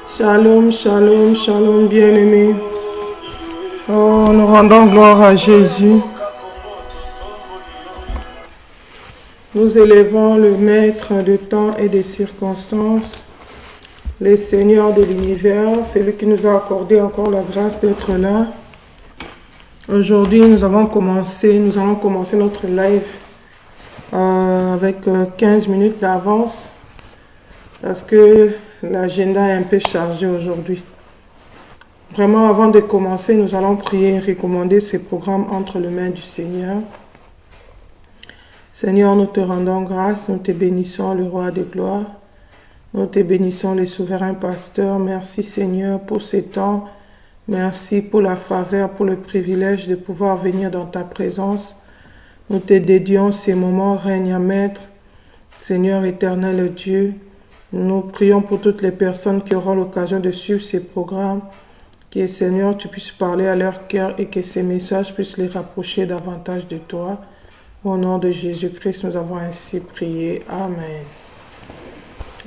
Shalom, shalom, shalom, bien-aimés. Oh, nous rendons gloire à Jésus. Nous élevons le Maître de temps et des circonstances, le Seigneur de l'univers, celui qui nous a accordé encore la grâce d'être là. Aujourd'hui, nous allons commencer notre live avec 15 minutes d'avance parce que l'agenda est un peu chargé aujourd'hui. Vraiment, avant de commencer, nous allons prier et recommander ce programme entre les mains du Seigneur. Seigneur, nous te rendons grâce, nous te bénissons, le roi de gloire. Nous te bénissons, les souverains pasteurs. Merci Seigneur pour ce temps. Merci pour la faveur, pour le privilège de pouvoir venir dans ta présence. Nous te dédions ces moments, règne à maître. Seigneur éternel Dieu, nous prions pour toutes les personnes qui auront l'occasion de suivre ces programmes. Que Seigneur, tu puisses parler à leur cœur et que ces messages puissent les rapprocher davantage de toi. Au nom de Jésus-Christ, nous avons ainsi prié. Amen.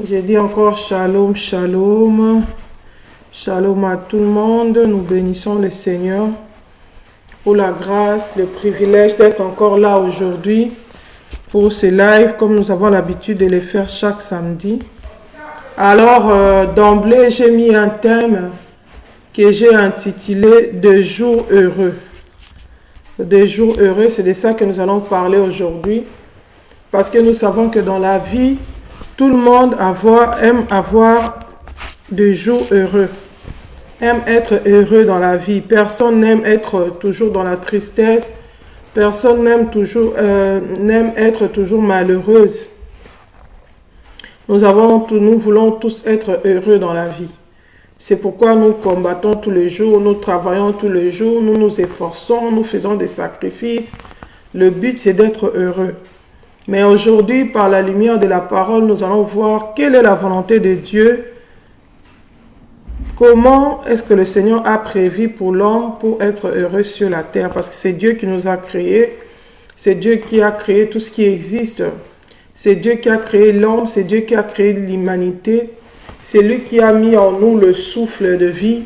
Je dis encore shalom, shalom. Shalom à tout le monde. Nous bénissons le Seigneur pour la grâce, le privilège d'être encore là aujourd'hui pour ce live comme nous avons l'habitude de le faire chaque samedi. Alors, d'emblée, j'ai mis un thème que j'ai intitulé « Des jours heureux ». Des jours heureux, c'est de ça que nous allons parler aujourd'hui. Parce que nous savons que dans la vie, tout le monde aime avoir des jours heureux. Aime être heureux dans la vie. Personne n'aime être toujours dans la tristesse. Personne n'aime être toujours malheureuse. Nous voulons tous être heureux dans la vie. C'est pourquoi nous combattons tous les jours, nous travaillons tous les jours, nous nous efforçons, nous faisons des sacrifices. Le but, c'est d'être heureux. Mais aujourd'hui, par la lumière de la parole, nous allons voir quelle est la volonté de Dieu. Comment est-ce que le Seigneur a prévu pour l'homme pour être heureux sur la terre? Parce que c'est Dieu qui nous a créés. C'est Dieu qui a créé tout ce qui existe. C'est Dieu qui a créé l'homme, c'est Dieu qui a créé l'humanité. C'est lui qui a mis en nous le souffle de vie.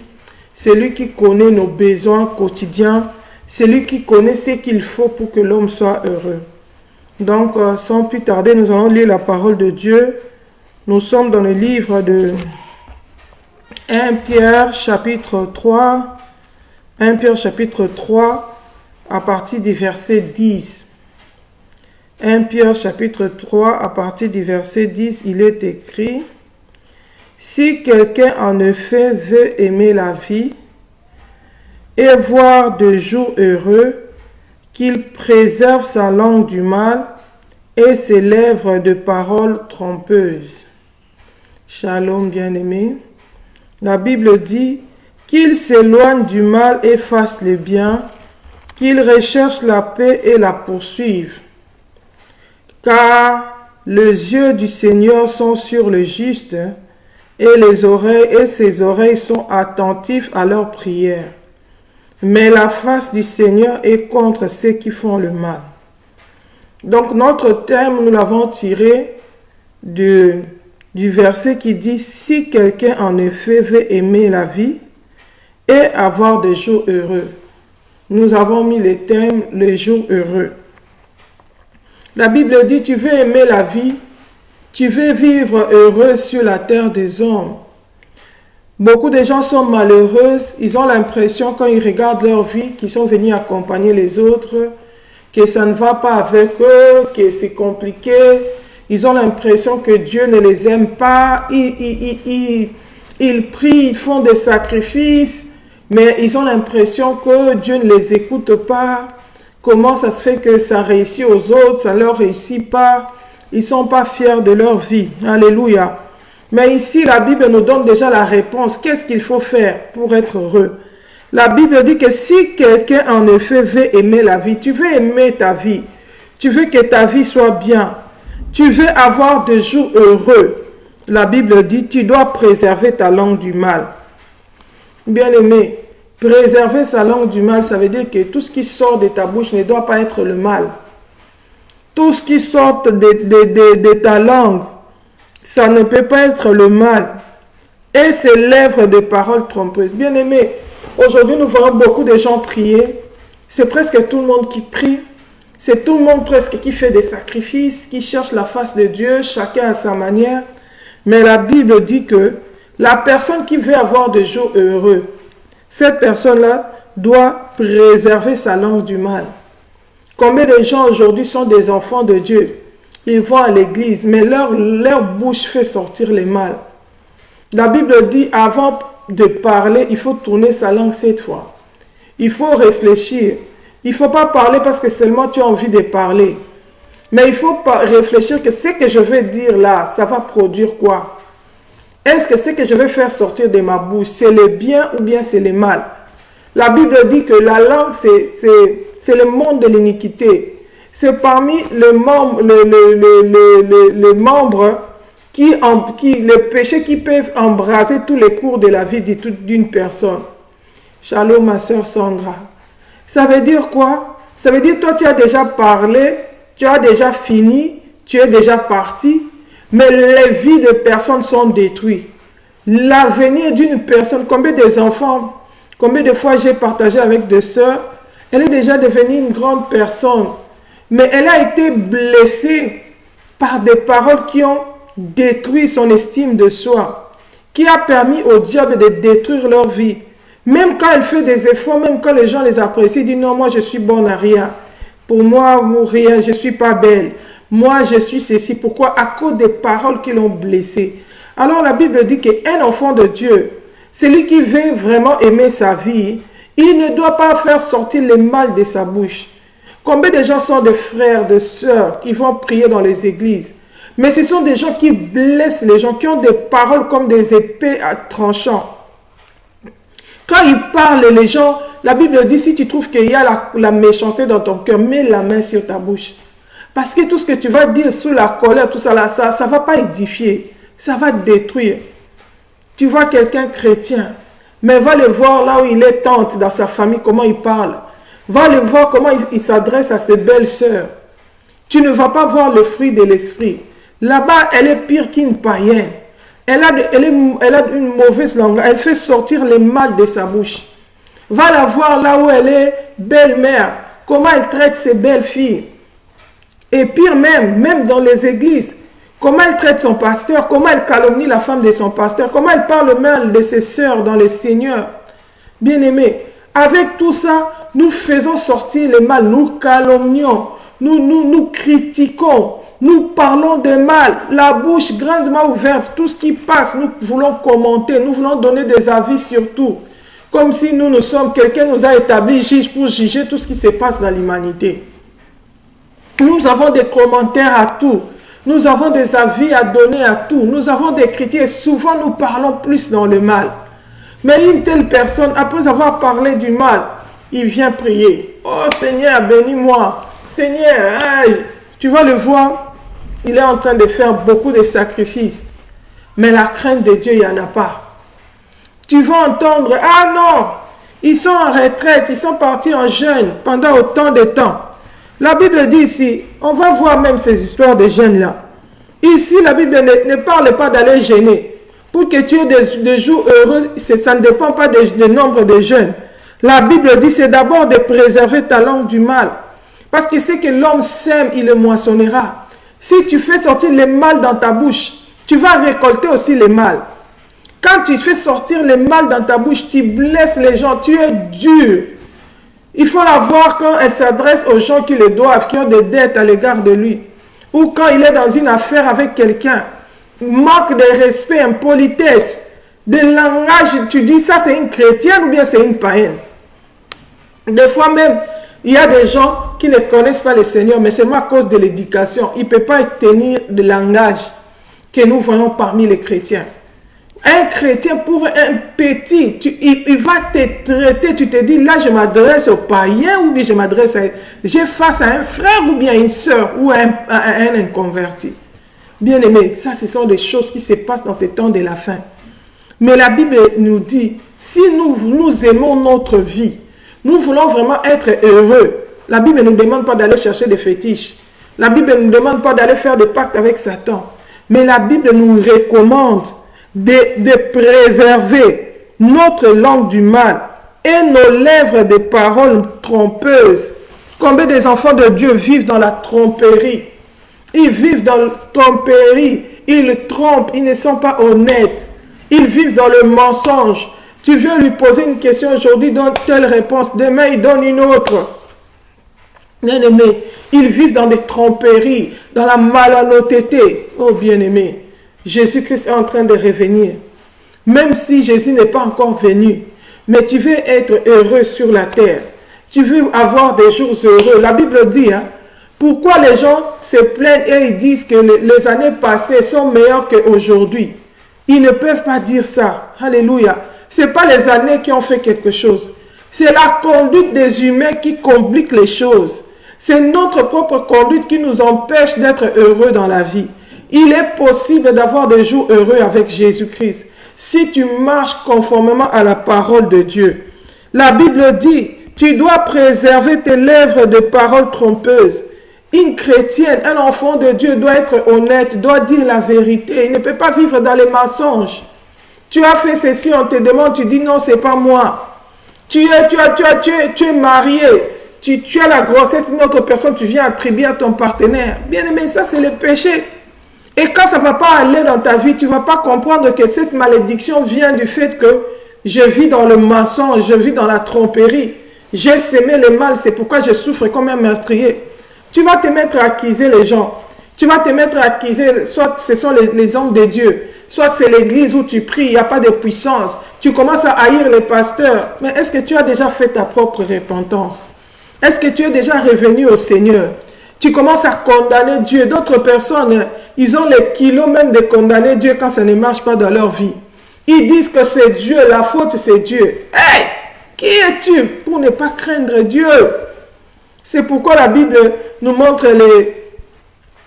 C'est lui qui connaît nos besoins quotidiens. C'est lui qui connaît ce qu'il faut pour que l'homme soit heureux. Donc, sans plus tarder, nous allons lire la parole de Dieu. Nous sommes dans le livre de 1 Pierre chapitre 3. 1 Pierre chapitre 3 à partir du verset 10. 1 Pierre chapitre 3 à partir du verset 10, il est écrit: si quelqu'un en effet veut aimer la vie et voir de jours heureux, qu'il préserve sa langue du mal et ses lèvres de paroles trompeuses. Shalom, bien-aimés. La Bible dit qu'il s'éloigne du mal et fasse le bien, qu'il recherche la paix et la poursuive. Car les yeux du Seigneur sont sur le juste, et ses oreilles sont attentives à leurs prières. Mais la face du Seigneur est contre ceux qui font le mal. Donc notre thème, nous l'avons tiré du verset qui dit: si quelqu'un en effet veut aimer la vie et avoir des jours heureux. Nous avons mis le thème les jours heureux. La Bible dit: tu veux aimer la vie, tu veux vivre heureux sur la terre des hommes. Beaucoup de gens sont malheureux, ils ont l'impression quand ils regardent leur vie qu'ils sont venus accompagner les autres, que ça ne va pas avec eux, que c'est compliqué. Ils ont l'impression que Dieu ne les aime pas, ils prient, ils font des sacrifices, mais ils ont l'impression que Dieu ne les écoute pas. Comment ça se fait que ça réussit aux autres, ça ne leur réussit pas? Ils ne sont pas fiers de leur vie. Alléluia. Mais ici, la Bible nous donne déjà la réponse. Qu'est-ce qu'il faut faire pour être heureux? La Bible dit que si quelqu'un en effet veut aimer la vie, tu veux aimer ta vie, tu veux que ta vie soit bien, tu veux avoir des jours heureux, la Bible dit tu dois préserver ta langue du mal. Bien-aimé, préserver sa langue du mal, ça veut dire que tout ce qui sort de ta bouche ne doit pas être le mal. Tout ce qui sort de ta langue, ça ne peut pas être le mal. et ses lèvres de paroles trompeuses. Bien-aimés, aujourd'hui nous voyons beaucoup de gens prier. C'est presque tout le monde qui prie. C'est tout le monde presque qui fait des sacrifices, qui cherche la face de Dieu, chacun à sa manière. Mais la Bible dit que la personne qui veut avoir des jours heureux, cette personne-là doit préserver sa langue du mal. Combien de gens aujourd'hui sont des enfants de Dieu? Ils vont à l'église, mais leur bouche fait sortir les mal. La Bible dit, avant de parler, il faut tourner sa langue 7 fois. Il faut réfléchir. Il ne faut pas parler parce que seulement tu as envie de parler. Mais il faut réfléchir que ce que je vais dire là, ça va produire quoi? Est-ce que ce que je vais faire sortir de ma bouche, c'est le bien ou bien c'est le mal? La Bible dit que la langue, c'est le monde de l'iniquité. C'est parmi les membres, les membres les péchés qui peuvent embraser tous les cours de la vie d'une personne. Shalom, ma soeur Sandra. Ça veut dire quoi? Ça veut dire toi, tu as déjà parlé, tu as déjà fini, tu es déjà parti, mais les vies de personnes sont détruites. L'avenir d'une personne, combien des enfants, combien de fois j'ai partagé avec des sœurs, elle est déjà devenue une grande personne, mais elle a été blessée par des paroles qui ont détruit son estime de soi, qui a permis au diable de détruire leur vie. Même quand elle fait des efforts, même quand les gens les apprécient, ils disent non, moi je suis bonne à rien. Pour moi, rien, je ne suis pas belle. Moi, je suis ceci. Pourquoi? À cause des paroles qui l'ont blessée. Alors la Bible dit qu'un enfant de Dieu, celui qui veut vraiment aimer sa vie, il ne doit pas faire sortir le mal de sa bouche. Combien de gens sont des frères, des sœurs qui vont prier dans les églises? Mais ce sont des gens qui blessent les gens, qui ont des paroles comme des épées à tranchant. Quand ils parlent, les gens, la Bible dit, si tu trouves qu'il y a la méchanceté dans ton cœur, mets la main sur ta bouche. Parce que tout ce que tu vas dire sous la colère, tout ça là, ça ne va pas édifier. Ça va détruire. Tu vois quelqu'un chrétien, mais va le voir là où il est tante dans sa famille, comment il parle. Va le voir comment il s'adresse à ses belles sœurs. Tu ne vas pas voir le fruit de l'esprit. Là-bas, elle est pire qu'une païenne. Elle a une mauvaise langue. Elle fait sortir le mal de sa bouche. Va la voir là où elle est belle-mère. Comment elle traite ses belles filles. Et pire même dans les églises. Comment elle traite son pasteur. Comment elle calomnie la femme de son pasteur. Comment elle parle mal de ses sœurs dans les seigneurs. Bien-aimés, avec tout ça, nous faisons sortir le mal. Nous calomnions. Nous critiquons. Nous parlons de mal, la bouche grandement ouverte, tout ce qui passe, nous voulons commenter, nous voulons donner des avis sur tout. Comme si nous sommes, quelqu'un nous a établi juge pour juger tout ce qui se passe dans l'humanité. Nous avons des commentaires à tout, nous avons des avis à donner à tout, nous avons des critiques et souvent nous parlons plus dans le mal. Mais une telle personne, après avoir parlé du mal, il vient prier. Oh Seigneur, bénis-moi. Seigneur, tu vas le voir. Il est en train de faire beaucoup de sacrifices. Mais la crainte de Dieu, il n'y en a pas. Tu vas entendre, ah non, ils sont en retraite, ils sont partis en jeûne pendant autant de temps. La Bible dit ici, on va voir même ces histoires de jeûnes-là. Ici, la Bible ne parle pas d'aller jeûner. Pour que tu aies des jours heureux, ça ne dépend pas du nombre de jeûnes. La Bible dit, c'est d'abord de préserver ta langue du mal. Parce que c'est que l'homme sème, il le moissonnera. Si tu fais sortir le mal dans ta bouche, tu vas récolter aussi le mal. Quand tu fais sortir le mal dans ta bouche, tu blesses les gens, tu es dur. Il faut la voir quand elle s'adresse aux gens qui le doivent, qui ont des dettes à l'égard de lui. Ou quand il est dans une affaire avec quelqu'un. Manque de respect, impolitesse, de langage. Tu dis ça c'est une chrétienne ou bien c'est une païenne. Des fois même, il y a des gens qui ne connaissent pas le Seigneur, mais c'est à cause de l'éducation. Il ne peut pas tenir le langage que nous voyons parmi les chrétiens. Un chrétien, pour un petit, il va te traiter, tu te dis, là je m'adresse au païen ou bien je m'adresse à... J'ai face à un frère ou bien une soeur ou un inconverti. Bien aimé, ça ce sont des choses qui se passent dans ces temps de la fin. Mais la Bible nous dit, si nous aimons notre vie, nous voulons vraiment être heureux. La Bible ne nous demande pas d'aller chercher des fétiches. La Bible ne nous demande pas d'aller faire des pactes avec Satan. Mais la Bible nous recommande de préserver notre langue du mal et nos lèvres des paroles trompeuses. Combien des enfants de Dieu vivent dans la tromperie? Ils vivent dans la tromperie, ils trompent, ils ne sont pas honnêtes. Ils vivent dans le mensonge. Tu viens lui poser une question aujourd'hui, donne telle réponse, demain il donne une autre. Bien-aimé, ils vivent dans des tromperies, dans la malhonnêteté. Oh bien-aimé, Jésus-Christ est en train de revenir. Même si Jésus n'est pas encore venu, mais tu veux être heureux sur la terre. Tu veux avoir des jours heureux. La Bible dit, pourquoi les gens se plaignent et ils disent que les années passées sont meilleures qu'aujourd'hui. Ils ne peuvent pas dire ça. Alléluia. Ce n'est pas les années qui ont fait quelque chose. C'est la conduite des humains qui complique les choses. C'est notre propre conduite qui nous empêche d'être heureux dans la vie. Il est possible d'avoir des jours heureux avec Jésus-Christ si tu marches conformément à la parole de Dieu. La Bible dit, tu dois préserver tes lèvres de paroles trompeuses. Une chrétienne, un enfant de Dieu doit être honnête, doit dire la vérité. Il ne peut pas vivre dans les mensonges. Tu as fait ceci, on te demande, tu dis non, c'est pas moi. Tu es marié, tu as la grossesse d'une autre personne, tu viens attribuer à ton partenaire. Bien aimé, ça c'est le péché. Et quand ça ne va pas aller dans ta vie, tu ne vas pas comprendre que cette malédiction vient du fait que je vis dans le mensonge, je vis dans la tromperie. J'ai sémé le mal, c'est pourquoi je souffre comme un meurtrier. Tu vas te mettre à accuser les gens. Tu vas te mettre à accuser, soit ce sont les hommes de Dieu, soit c'est l'église où tu pries, il n'y a pas de puissance. Tu commences à haïr les pasteurs. Mais est-ce que tu as déjà fait ta propre repentance? Est-ce que tu es déjà revenu au Seigneur? Tu commences à condamner Dieu. D'autres personnes, ils ont les kilos même de condamner Dieu quand ça ne marche pas dans leur vie. Ils disent que c'est Dieu, la faute c'est Dieu. Hey! Qui es-tu pour ne pas craindre Dieu? C'est pourquoi la Bible nous montre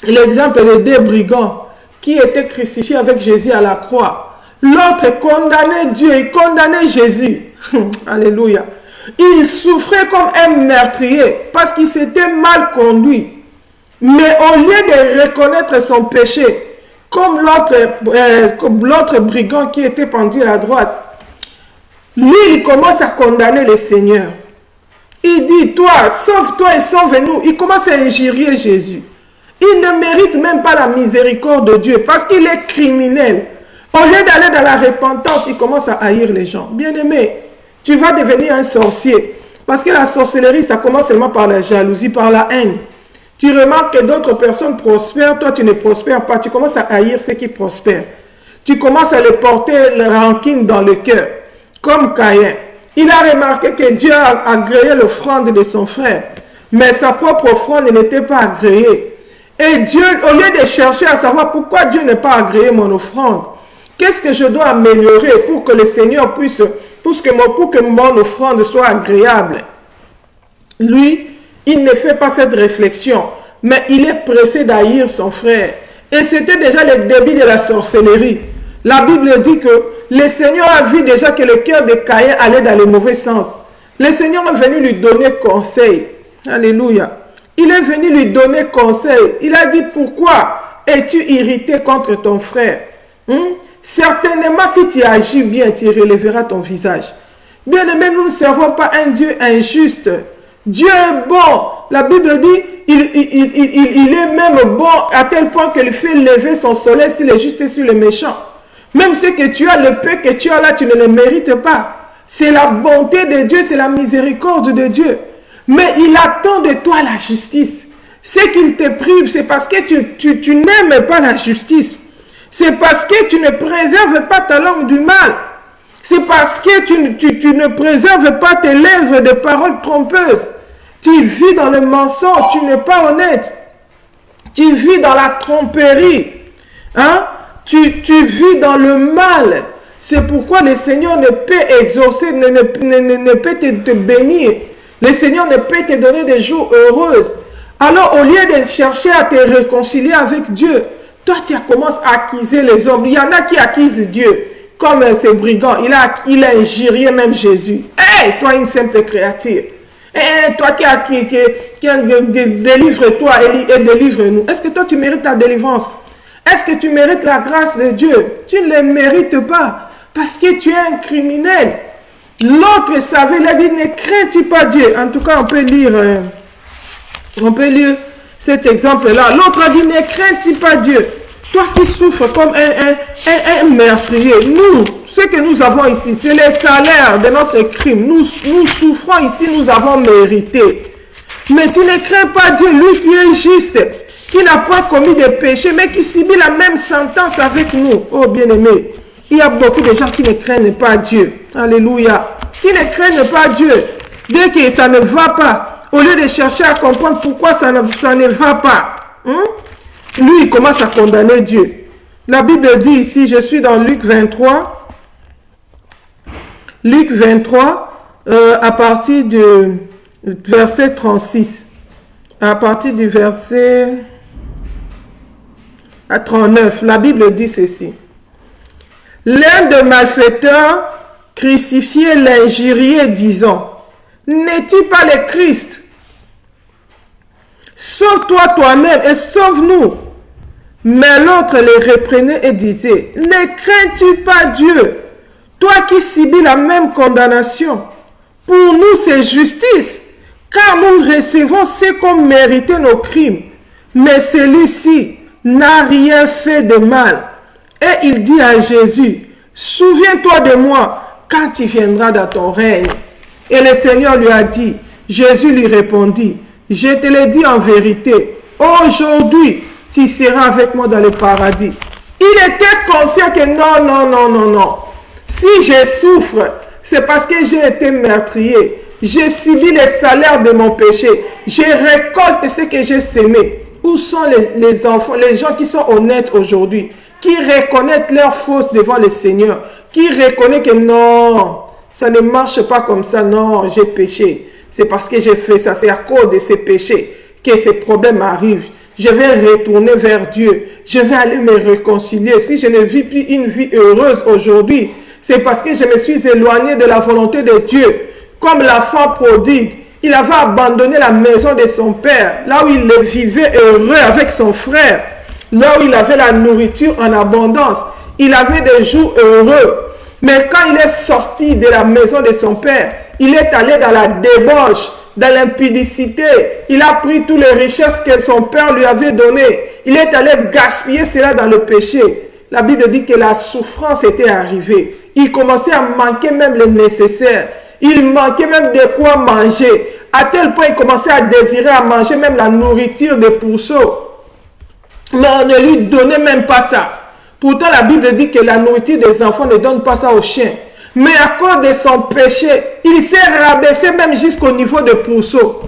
l'exemple de deux brigands qui étaient crucifiés avec Jésus à la croix. L'autre condamnait Dieu, il condamnait Jésus. Alléluia. Il souffrait comme un meurtrier parce qu'il s'était mal conduit. Mais au lieu de reconnaître son péché, comme l'autre brigand qui était pendu à droite, lui, il commence à condamner le Seigneur. Il dit, toi, sauve-toi et sauve-nous. Il commence à injurier Jésus. Il ne mérite même pas la miséricorde de Dieu parce qu'il est criminel. Au lieu d'aller dans la repentance, il commence à haïr les gens. Bien-aimé, tu vas devenir un sorcier. Parce que la sorcellerie, ça commence seulement par la jalousie, par la haine. Tu remarques que d'autres personnes prospèrent, toi tu ne prospères pas. Tu commences à haïr ceux qui prospèrent. Tu commences à les porter le rancune dans le cœur. Comme Caïn. Il a remarqué que Dieu a agréé l'offrande de son frère. Mais sa propre offrande n'était pas agréée. Et Dieu, au lieu de chercher à savoir pourquoi Dieu n'a pas agréé mon offrande, qu'est-ce que je dois améliorer pour que le Seigneur puisse, pour que mon offrande soit agréable? Lui, il ne fait pas cette réflexion, mais il est pressé d'haïr son frère. Et c'était déjà le début de la sorcellerie. La Bible dit que le Seigneur a vu déjà que le cœur de Caïn allait dans le mauvais sens. Le Seigneur est venu lui donner conseil. Alléluia. Il est venu lui donner conseil. Il a dit, pourquoi es-tu irrité contre ton frère? Certainement, si tu agis bien, tu relèveras ton visage. Bien-aimé, nous ne servons pas un Dieu injuste. Dieu est bon. La Bible dit, il est même bon à tel point qu'il fait lever son soleil sur les justes et sur les méchants. Même ce que tu as, le peu que tu as là, tu ne le mérites pas. C'est la bonté de Dieu, c'est la miséricorde de Dieu. Mais il attend de toi la justice. Ce qu'il te prive, c'est parce que tu n'aimes pas la justice. C'est parce que tu ne préserves pas ta langue du mal. C'est parce que tu ne préserves pas tes lèvres de paroles trompeuses. Tu vis dans le mensonge, tu n'es pas honnête. Tu vis dans la tromperie. Tu vis dans le mal. C'est pourquoi le Seigneur ne peut exaucer, ne peut te bénir. Le Seigneur ne peut te donner des jours heureux. Alors, au lieu de chercher à te réconcilier avec Dieu, toi, tu commences à accuser les hommes. Il y en a qui accusent Dieu, comme ces brigands. Il a injurié même Jésus. Hey, toi, une simple créature. Hey, toi délivre-toi et délivre-nous. Est-ce que toi, tu mérites ta délivrance? Est-ce que tu mérites la grâce de Dieu? Tu ne le mérites pas parce que tu es un criminel. L'autre savait, il a dit, ne crains-tu pas Dieu? En tout cas, on peut lire cet exemple-là. L'autre a dit, ne crains-tu pas Dieu? Toi qui souffres comme un meurtrier. Nous, ce que nous avons ici, c'est les salaires de notre crime. Nous souffrons ici, nous avons mérité. Mais tu ne crains pas Dieu, lui qui est juste, qui n'a pas commis de péché, mais qui subit la même sentence avec nous. Oh bien-aimé, il y a beaucoup de gens qui ne craignent pas Dieu. Alléluia. Qui ne craignent pas Dieu. Dès que ça ne va pas, au lieu de chercher à comprendre pourquoi ça ne va pas, lui, il commence à condamner Dieu. La Bible dit ici, je suis dans Luc 23. Luc 23, à partir du verset 36. À partir du verset 39, la Bible dit ceci. L'un des malfaiteurs crucifié l'injuriait disant, n'es-tu pas le Christ? Sauve-toi toi-même et sauve-nous. Mais l'autre les reprenait et disait, ne crains-tu pas Dieu, toi qui subis la même condamnation? Pour nous c'est justice, car nous recevons ce qu'ont mérité nos crimes. Mais celui-ci n'a rien fait de mal. Et il dit à Jésus, souviens-toi de moi quand tu viendras dans ton règne. Et le Seigneur lui a dit, Jésus lui répondit, je te le dis en vérité, aujourd'hui tu seras avec moi dans le paradis. Il était conscient que non. Si je souffre, c'est parce que j'ai été meurtrier. J'ai subi le salaire de mon péché. Je récolte ce que j'ai sémé. Où sont les enfants, les gens qui sont honnêtes aujourd'hui, qui reconnaissent leurs fausses devant le Seigneur, qui reconnaissent que non, ça ne marche pas comme ça, non, j'ai péché. C'est parce que j'ai fait ça, c'est à cause de ces péchés que ces problèmes arrivent. Je vais retourner vers Dieu, je vais aller me réconcilier. Si je ne vis plus une vie heureuse aujourd'hui, c'est parce que je me suis éloigné de la volonté de Dieu. Comme l'enfant prodigue, il avait abandonné la maison de son père, là où il vivait heureux avec son frère, là où il avait la nourriture en abondance. Il avait des jours heureux. Mais quand il est sorti de la maison de son père, il est allé dans la débauche, dans l'impudicité. Il a pris toutes les richesses que son père lui avait données. Il est allé gaspiller cela dans le péché. La Bible dit que la souffrance était arrivée. Il commençait à manquer même le nécessaire. Il manquait même de quoi manger. À tel point, il commençait à désirer à manger même la nourriture des pourceaux. Mais on ne lui donnait même pas ça. Pourtant, la Bible dit que la nourriture des enfants ne donne pas ça aux chiens. Mais à cause de son péché, il s'est rabaissé même jusqu'au niveau de pourceaux.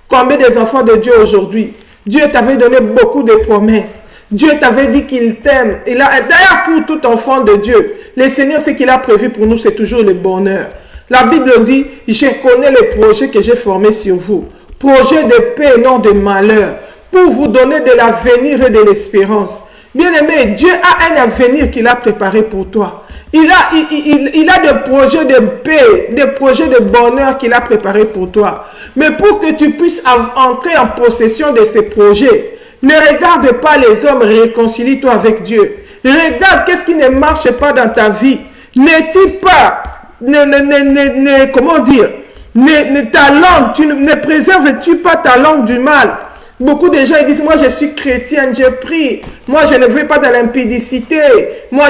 Combien des enfants de Dieu aujourd'hui? Dieu t'avait donné beaucoup de promesses. Dieu t'avait dit qu'il t'aime. D'ailleurs, pour tout enfant de Dieu, le Seigneur, ce qu'il a prévu pour nous, c'est toujours le bonheur. La Bible dit, je connais les projets que j'ai formés sur vous. Projets de paix et non de malheur. Pour vous donner de l'avenir et de l'espérance. Bien-aimé, Dieu a un avenir qu'il a préparé pour toi. Il a des projets de paix, des projets de bonheur qu'il a préparé pour toi. Mais pour que tu puisses entrer en possession de ces projets, ne regarde pas les hommes, réconcilie-toi avec Dieu. Regarde qu'est-ce qui ne marche pas dans ta vie. N'es-tu pas, comment dire, ta langue, ne préserves-tu pas ta langue du mal? Beaucoup de gens ils disent, moi je suis chrétienne, je prie, moi je ne vais pas dans l'impudicité. Moi,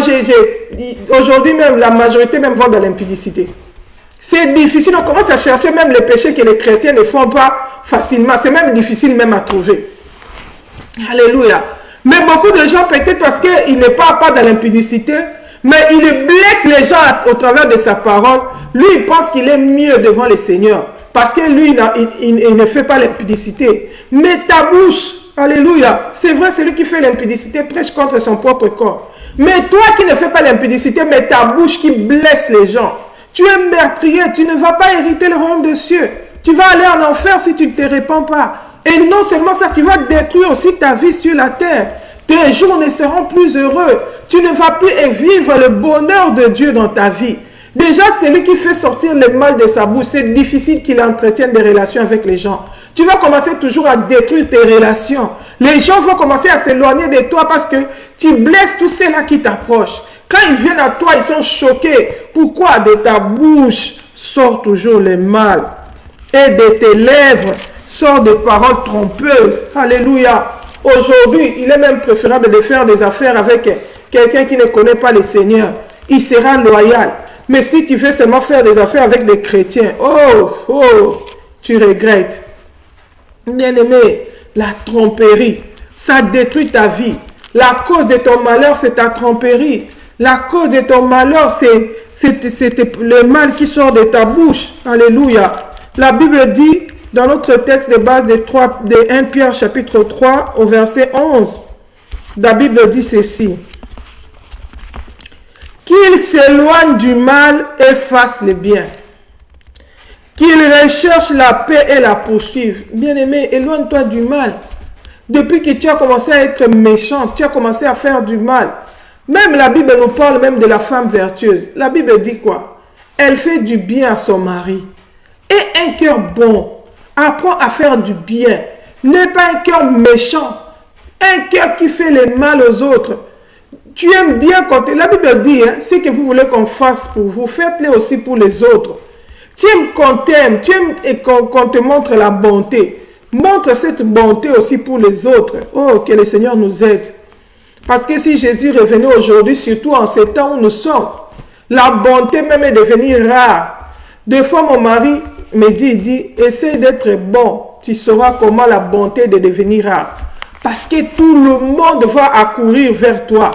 aujourd'hui même, la majorité même vont dans l'impudicité. C'est difficile, on commence à chercher même les péchés que les chrétiens ne font pas facilement. C'est même difficile même à trouver. Alléluia. Mais beaucoup de gens, peut-être parce qu'il ne parle pas dans l'impudicité, mais il blesse les gens au travers de sa parole. Lui, il pense qu'il est mieux devant le Seigneur. Parce que lui, il ne fait pas l'impudicité. Mais ta bouche, alléluia, c'est vrai, celui qui fait l'impudicité prêche contre son propre corps. Mais toi qui ne fais pas l'impudicité, mais ta bouche qui blesse les gens. Tu es meurtrier, tu ne vas pas hériter le royaume des cieux. Tu vas aller en enfer si tu ne te répands pas. Et non seulement ça, tu vas détruire aussi ta vie sur la terre. Tes jours ne seront plus heureux. Tu ne vas plus vivre le bonheur de Dieu dans ta vie. Déjà, celui qui fait sortir le mal de sa bouche, c'est difficile qu'il entretienne des relations avec les gens. Tu vas commencer toujours à détruire tes relations. Les gens vont commencer à s'éloigner de toi parce que tu blesses tous ceux-là qui t'approchent. Quand ils viennent à toi, ils sont choqués. Pourquoi de ta bouche sort toujours le mal et de tes lèvres sortent des paroles trompeuses? Alléluia. Aujourd'hui, il est même préférable de faire des affaires avec quelqu'un qui ne connaît pas le Seigneur. Il sera loyal. Mais si tu veux seulement faire des affaires avec des chrétiens, tu regrettes. Bien-aimé, la tromperie, ça détruit ta vie. La cause de ton malheur, c'est ta tromperie. La cause de ton malheur, c'est le mal qui sort de ta bouche. Alléluia. La Bible dit, dans notre texte de base de 1 Pierre chapitre 3 au verset 11, la Bible dit ceci. Qu'il s'éloigne du mal et fasse le bien. Qu'il recherche la paix et la poursuive. Bien-aimé, éloigne-toi du mal. Depuis que tu as commencé à être méchant, tu as commencé à faire du mal. Même la Bible nous parle même de la femme vertueuse. La Bible dit quoi? Elle fait du bien à son mari. Et un cœur bon. Apprends à faire du bien. N'aie pas un cœur méchant. Un cœur qui fait le mal aux autres. Tu aimes bien compter. La Bible dit, ce que vous voulez qu'on fasse pour vous, faites-le aussi pour les autres. Tu aimes qu'on t'aime, tu aimes qu'on te montre la bonté. Montre cette bonté aussi pour les autres. Oh, que le Seigneur nous aide. Parce que si Jésus revenait aujourd'hui, surtout en ces temps où nous sommes, la bonté même est devenue rare. Des fois, mon mari me dit, il dit, essaye d'être bon. Tu sauras comment la bonté est de devenir rare. Parce que tout le monde va accourir vers toi.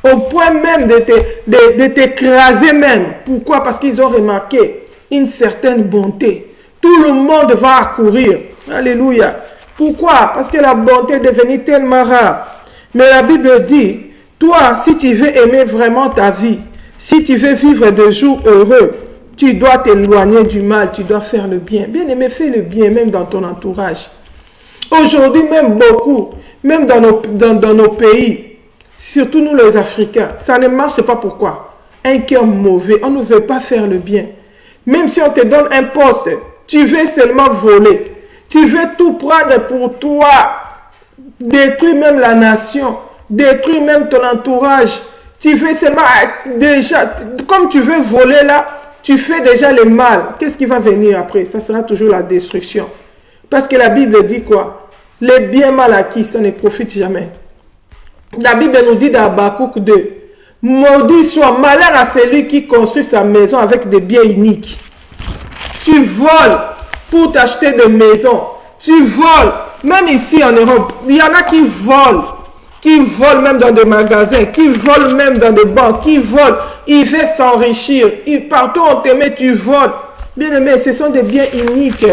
Au point même de t'écraser même. Pourquoi? Parce qu'ils ont remarqué une certaine bonté. Tout le monde va accourir. Alléluia. Pourquoi? Parce que la bonté est devenue tellement rare. Mais la Bible dit, toi, si tu veux aimer vraiment ta vie, si tu veux vivre de jours heureux, tu dois t'éloigner du mal, tu dois faire le bien. Bien aimé, fais le bien même dans ton entourage. Aujourd'hui, même beaucoup, même dans nos pays, surtout nous les Africains, ça ne marche pas. Pourquoi? Un cœur mauvais, on ne veut pas faire le bien. Même si on te donne un poste, tu veux seulement voler. Tu veux tout prendre pour toi, détruire même la nation, détruire même ton entourage. Tu veux seulement déjà, comme tu veux voler là, tu fais déjà le mal. Qu'est-ce qui va venir après? Ça sera toujours la destruction. Parce que la Bible dit quoi? Les biens mal acquis, ça ne profite jamais. La Bible nous dit dans Habakkuk 2, maudit soit, malheur à celui qui construit sa maison avec des biens iniques. Tu voles pour t'acheter des maisons. Tu voles, même ici en Europe, il y en a qui volent même dans des magasins, qui volent même dans des banques, qui volent, ils veulent s'enrichir. Partout on te met, tu voles. Bien aimé, ce sont des biens iniques,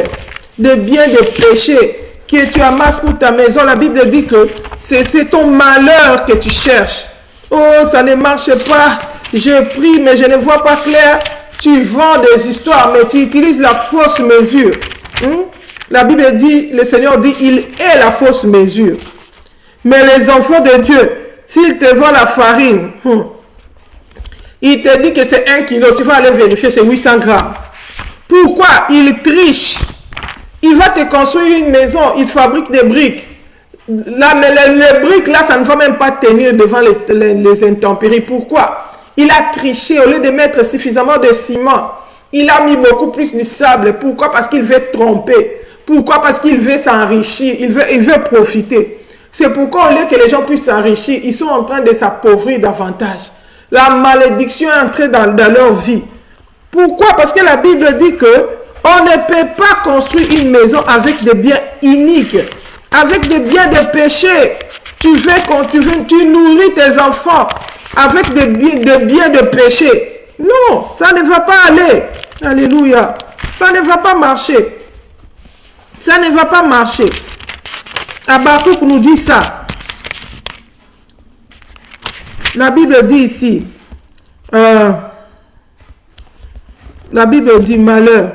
des biens de péché que tu amasses pour ta maison. La Bible dit que c'est ton malheur que tu cherches. Oh, ça ne marche pas. Je prie, mais je ne vois pas clair. Tu vends des histoires, mais tu utilises la fausse mesure. La Bible dit, le Seigneur dit, il est la fausse mesure. Mais les enfants de Dieu, s'ils te vendent la farine, il te dit que c'est 1 kilo, tu vas aller vérifier, c'est 800 grammes. Pourquoi? Il triche. Il va te construire une maison, il fabrique des briques. Là, mais les briques, là, ça ne va même pas tenir devant les intempéries. Pourquoi? Il a triché. Au lieu de mettre suffisamment de ciment, il a mis beaucoup plus de sable. Pourquoi? Parce qu'il veut tromper. Pourquoi? Parce qu'il veut s'enrichir. Il veut profiter. C'est pourquoi, au lieu que les gens puissent s'enrichir, ils sont en train de s'appauvrir davantage. La malédiction est entrée dans leur vie. Pourquoi? Parce que la Bible dit que on ne peut pas construire une maison avec des biens iniques, avec des biens de péché. Tu nourris tes enfants avec des biens de péché. Non, ça ne va pas aller. Alléluia. Ça ne va pas marcher. Ça ne va pas marcher. Habakkuk nous dit ça. La Bible dit ici, la Bible dit malheur.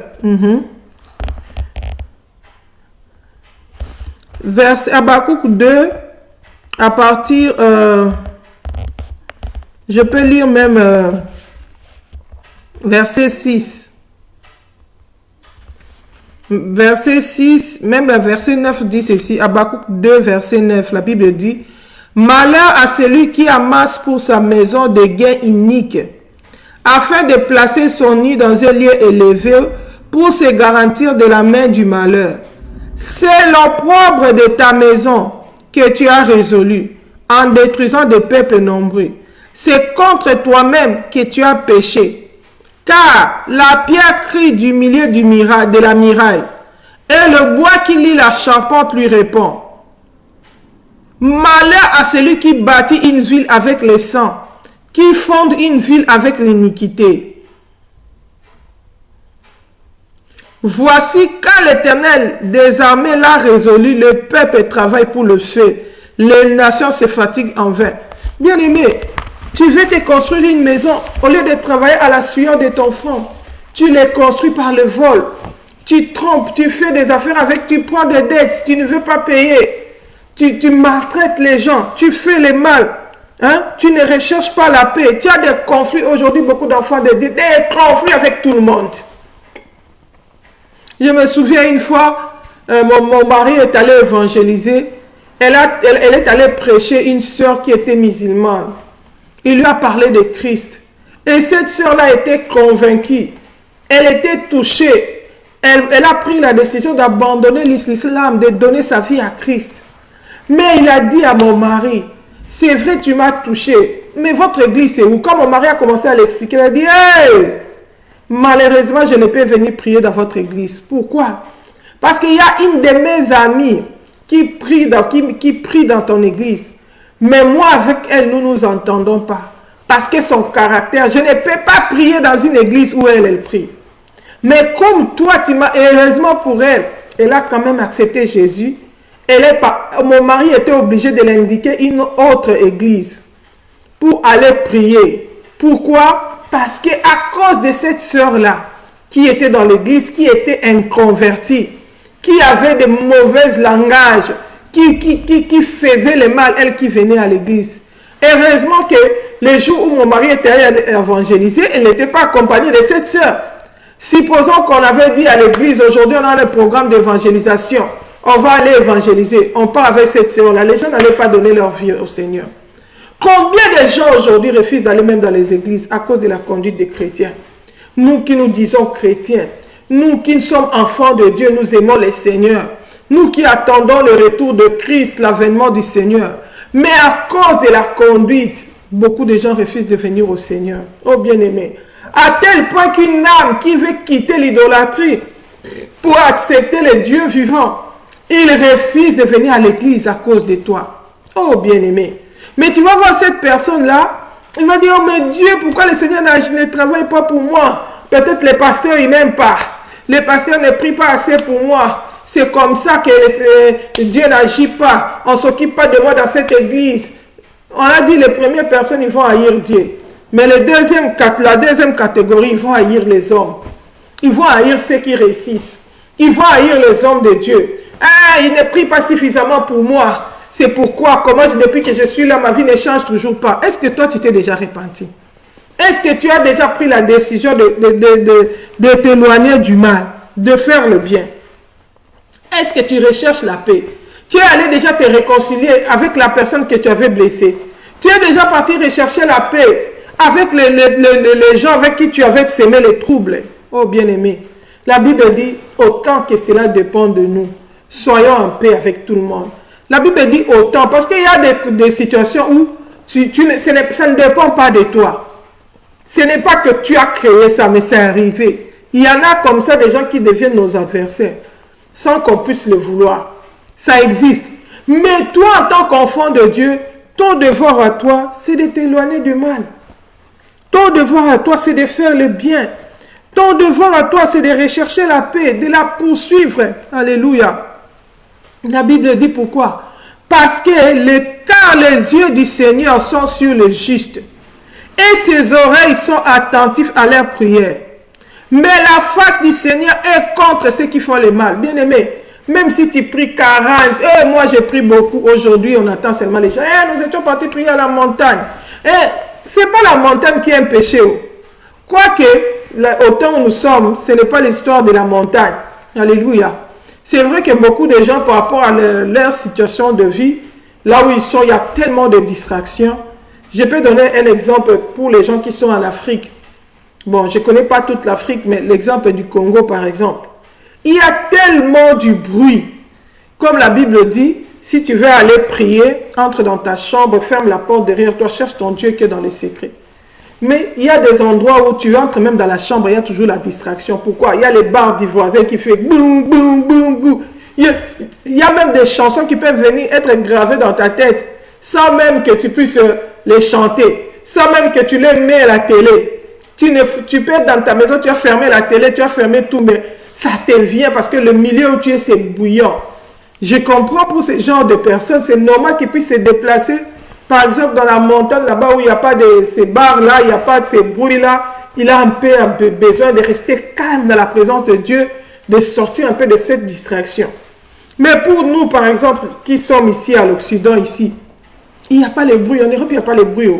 Verset Habakkuk 2, à partir, je peux lire même verset 6. Verset 6, même le verset 9 dit ceci, Habakkuk 2, verset 9, la Bible dit, « Malheur à celui qui amasse pour sa maison des gains iniques, afin de placer son nid dans un lieu élevé pour se garantir de la main du malheur. C'est l'opprobre de ta maison que tu as résolu en détruisant des peuples nombreux. C'est contre toi-même que tu as péché. Car la pierre crie du milieu de la muraille, et le bois qui lie la charpente lui répond. Malheur à celui qui bâtit une ville avec le sang, qui fonde une ville avec l'iniquité. Voici quand l'Éternel des armées l'a résolu, le peuple travaille pour le feu, les nations se fatiguent en vain. Bien-aimé, tu veux te construire une maison, au lieu de travailler à la sueur de ton front, tu les construis par le vol. Tu trompes, tu fais des affaires avec, tu prends des dettes, tu ne veux pas payer. Tu maltraites les gens, tu fais le mal. Hein? Tu ne recherches pas la paix. Tu as des conflits aujourd'hui, beaucoup d'enfants des conflits avec tout le monde. Je me souviens une fois, mon mari est allé évangéliser. Elle est allée prêcher une sœur qui était musulmane. Il lui a parlé de Christ. Et cette sœur-là était convaincue. Elle était touchée. Elle a pris la décision d'abandonner l'islam, de donner sa vie à Christ. Mais il a dit à mon mari, c'est vrai, tu m'as touché, mais votre église c'est où? Quand mon mari a commencé à l'expliquer, il a dit, hey, malheureusement, je ne peux venir prier dans votre église. Pourquoi? Parce qu'il y a une de mes amies qui prie dans ton église. Mais moi, avec elle, nous ne nous entendons pas. Parce que son caractère, je ne peux pas prier dans une église où elle prie. Mais comme toi, heureusement pour elle, elle a quand même accepté Jésus. Mon mari était obligé de l'indiquer une autre église pour aller prier. Pourquoi? Parce qu'à cause de cette sœur-là, qui était dans l'église, qui était inconvertie, qui avait de mauvais langages, qui faisait le mal, elle qui venait à l'église. Heureusement que le jour où mon mari était allé évangéliser, elle n'était pas accompagnée de cette sœur. Supposons qu'on avait dit à l'église, aujourd'hui on a le programme d'évangélisation, on va aller évangéliser, on part avec cette sœur-là, les gens n'allaient pas donner leur vie au Seigneur. Combien de gens aujourd'hui refusent d'aller même dans les églises à cause de la conduite des chrétiens? Nous qui nous disons chrétiens, nous qui sommes enfants de Dieu, nous aimons le Seigneur. Nous qui attendons le retour de Christ, l'avènement du Seigneur. Mais à cause de la conduite, beaucoup de gens refusent de venir au Seigneur. Oh bien-aimé, à tel point qu'une âme qui veut quitter l'idolâtrie pour accepter le Dieu vivant, il refuse de venir à l'église à cause de toi. Oh bien-aimé. Mais tu vas voir cette personne-là, il va dire, oh mais Dieu, pourquoi le Seigneur ne travaille pas pour moi? Peut-être les pasteurs, ils n'aiment pas. Les pasteurs ne prient pas assez pour moi. C'est comme ça que Dieu n'agit pas. On ne s'occupe pas de moi dans cette église. On a dit les premières personnes, ils vont haïr Dieu. Mais la deuxième catégorie, ils vont haïr les hommes. Ils vont haïr ceux qui réussissent. Ils vont haïr les hommes de Dieu. Ah, ils ne prient pas suffisamment pour moi. C'est pourquoi, depuis que je suis là, ma vie ne change toujours pas. Est-ce que toi, tu t'es déjà repenti? Est-ce que tu as déjà pris la décision de t'éloigner du mal, de faire le bien? Est-ce que tu recherches la paix? Tu es allé déjà te réconcilier avec la personne que tu avais blessée. Tu es déjà parti rechercher la paix avec les gens avec qui tu avais semé les troubles. Oh bien-aimé, la Bible dit, autant que cela dépend de nous, soyons en paix avec tout le monde. La Bible dit autant, parce qu'il y a des situations où ça ne dépend pas de toi. Ce n'est pas que tu as créé ça, mais c'est arrivé. Il y en a comme ça des gens qui deviennent nos adversaires, sans qu'on puisse le vouloir. Ça existe. Mais toi, en tant qu'enfant de Dieu, ton devoir à toi, c'est de t'éloigner du mal. Ton devoir à toi, c'est de faire le bien. Ton devoir à toi, c'est de rechercher la paix, de la poursuivre. Alléluia. La Bible dit pourquoi? Parce que car les yeux du Seigneur sont sur le juste et ses oreilles sont attentives à leurs prières. Mais la face du Seigneur est contre ceux qui font le mal. Bien-aimé, même si tu pries 40, moi j'ai pris beaucoup, aujourd'hui on attend seulement les gens. Nous étions partis prier à la montagne. Ce n'est pas la montagne qui est un péché. Quoique, au temps où nous sommes, ce n'est pas l'histoire de la montagne. Alléluia. C'est vrai que beaucoup de gens, par rapport à leur situation de vie, là où ils sont, il y a tellement de distractions. Je peux donner un exemple pour les gens qui sont en Afrique. Bon, je ne connais pas toute l'Afrique, mais l'exemple du Congo, par exemple. Il y a tellement du bruit. Comme la Bible dit, si tu veux aller prier, entre dans ta chambre, ferme la porte derrière toi, cherche ton Dieu qui est dans les secrets. Mais il y a des endroits où tu entres même dans la chambre, il y a toujours la distraction. Pourquoi? Il y a les barres du voisin qui font boum, boum, boum, boum. Il y a même des chansons qui peuvent venir être gravées dans ta tête sans même que tu puisses les chanter, sans même que tu les mets à la télé. Tu peux être dans ta maison, tu as fermé la télé, tu as fermé tout, mais ça te vient parce que le milieu où tu es, c'est bouillant. Je comprends pour ce genre de personnes, c'est normal qu'ils puissent se déplacer, par exemple dans la montagne, là-bas où il n'y a pas de ces bars-là, il n'y a pas de ces bruits-là. Il a un peu besoin de rester calme dans la présence de Dieu, de sortir un peu de cette distraction. Mais pour nous, par exemple, qui sommes ici à l'Occident, ici, il n'y a pas les bruits. En Europe, il n'y a pas les bruits.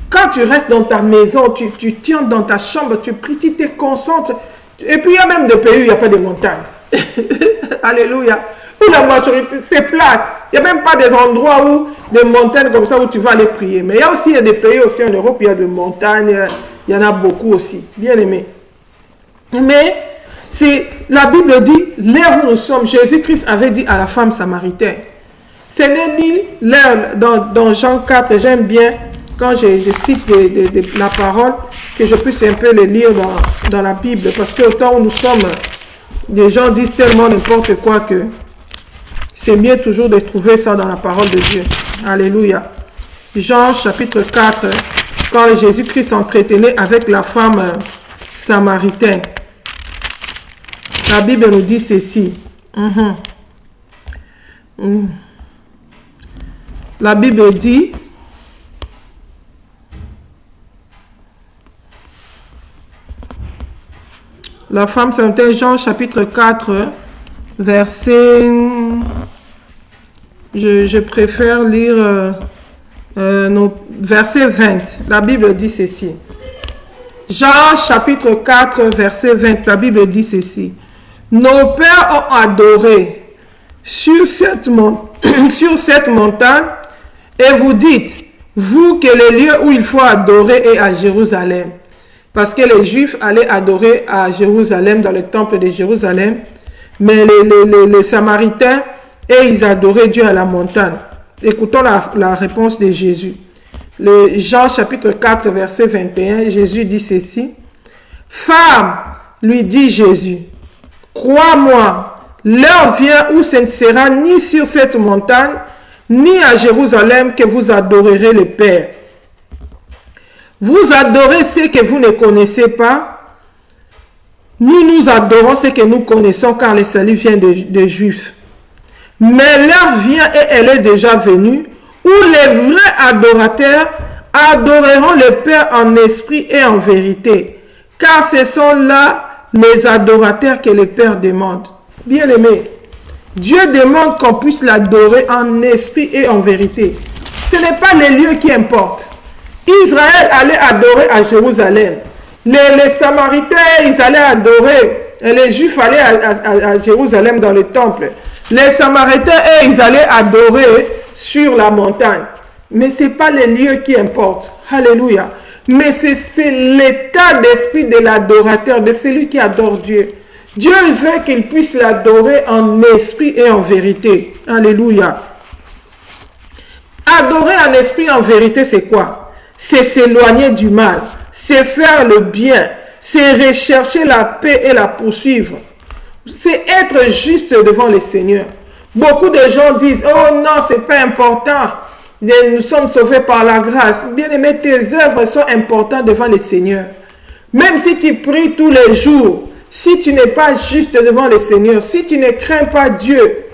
Quand tu restes dans ta maison, tu tiens dans ta chambre, tu pries, tu te concentres. Et puis, il y a même des pays où il n'y a pas de montagnes. Alléluia. Où la majorité, c'est plate. Il n'y a même pas des endroits où, des montagnes comme ça, où tu vas aller prier. Mais il y a aussi des pays aussi en Europe, il y a des montagnes. Il y en a beaucoup aussi. Bien aimé. Mais, la Bible dit, l'ère où nous sommes, Jésus-Christ avait dit à la femme samaritaine. Ce n'est ni l'ère, dans Jean 4, j'aime bien, quand je cite la parole, que je puisse un peu le lire dans la Bible. Parce que au temps où nous sommes, les gens disent tellement n'importe quoi que c'est mieux toujours de trouver ça dans la parole de Dieu. Alléluia. Jean chapitre 4, quand Jésus-Christ s'entretenait avec la femme samaritaine. La Bible nous dit ceci. La Bible dit, la femme samaritaine, Jean chapitre 4, verset, je préfère lire verset 20. La Bible dit ceci. Jean chapitre 4, verset 20, la Bible dit ceci. Nos pères ont adoré sur cette montagne, et vous dites, vous, que le lieu où il faut adorer est à Jérusalem. Parce que les Juifs allaient adorer à Jérusalem, dans le temple de Jérusalem. Mais les Samaritains, et ils adoraient Dieu à la montagne. Écoutons la réponse de Jésus. Jean chapitre 4, verset 21, Jésus dit ceci. Femme, lui dit Jésus, crois-moi, l'heure vient où ce ne sera ni sur cette montagne, ni à Jérusalem que vous adorerez le Père. Vous adorez ce que vous ne connaissez pas. Nous adorons ce que nous connaissons car le salut vient des Juifs. Mais l'heure vient et elle est déjà venue où les vrais adorateurs adoreront le Père en esprit et en vérité. Car ce sont là les adorateurs que le Père demande. Bien-aimés, Dieu demande qu'on puisse l'adorer en esprit et en vérité. Ce n'est pas les lieux qui importent. Israël allait adorer à Jérusalem. Les Samaritains, ils allaient adorer. Et les Juifs allaient à Jérusalem dans le temple. Les Samaritains, eux, ils allaient adorer sur la montagne. Mais ce n'est pas les lieux qui importent. Alléluia. Mais c'est l'état d'esprit de l'adorateur, de celui qui adore Dieu. Dieu veut qu'il puisse l'adorer en esprit et en vérité. Alléluia. Adorer en esprit et en vérité, c'est quoi? C'est s'éloigner du mal. C'est faire le bien. C'est rechercher la paix et la poursuivre. C'est être juste devant le Seigneur. Beaucoup de gens disent, oh non, c'est pas important. Nous sommes sauvés par la grâce. Bien aimé, tes œuvres sont importantes devant le Seigneur. Même si tu pries tous les jours, si tu n'es pas juste devant le Seigneur, si tu ne crains pas Dieu,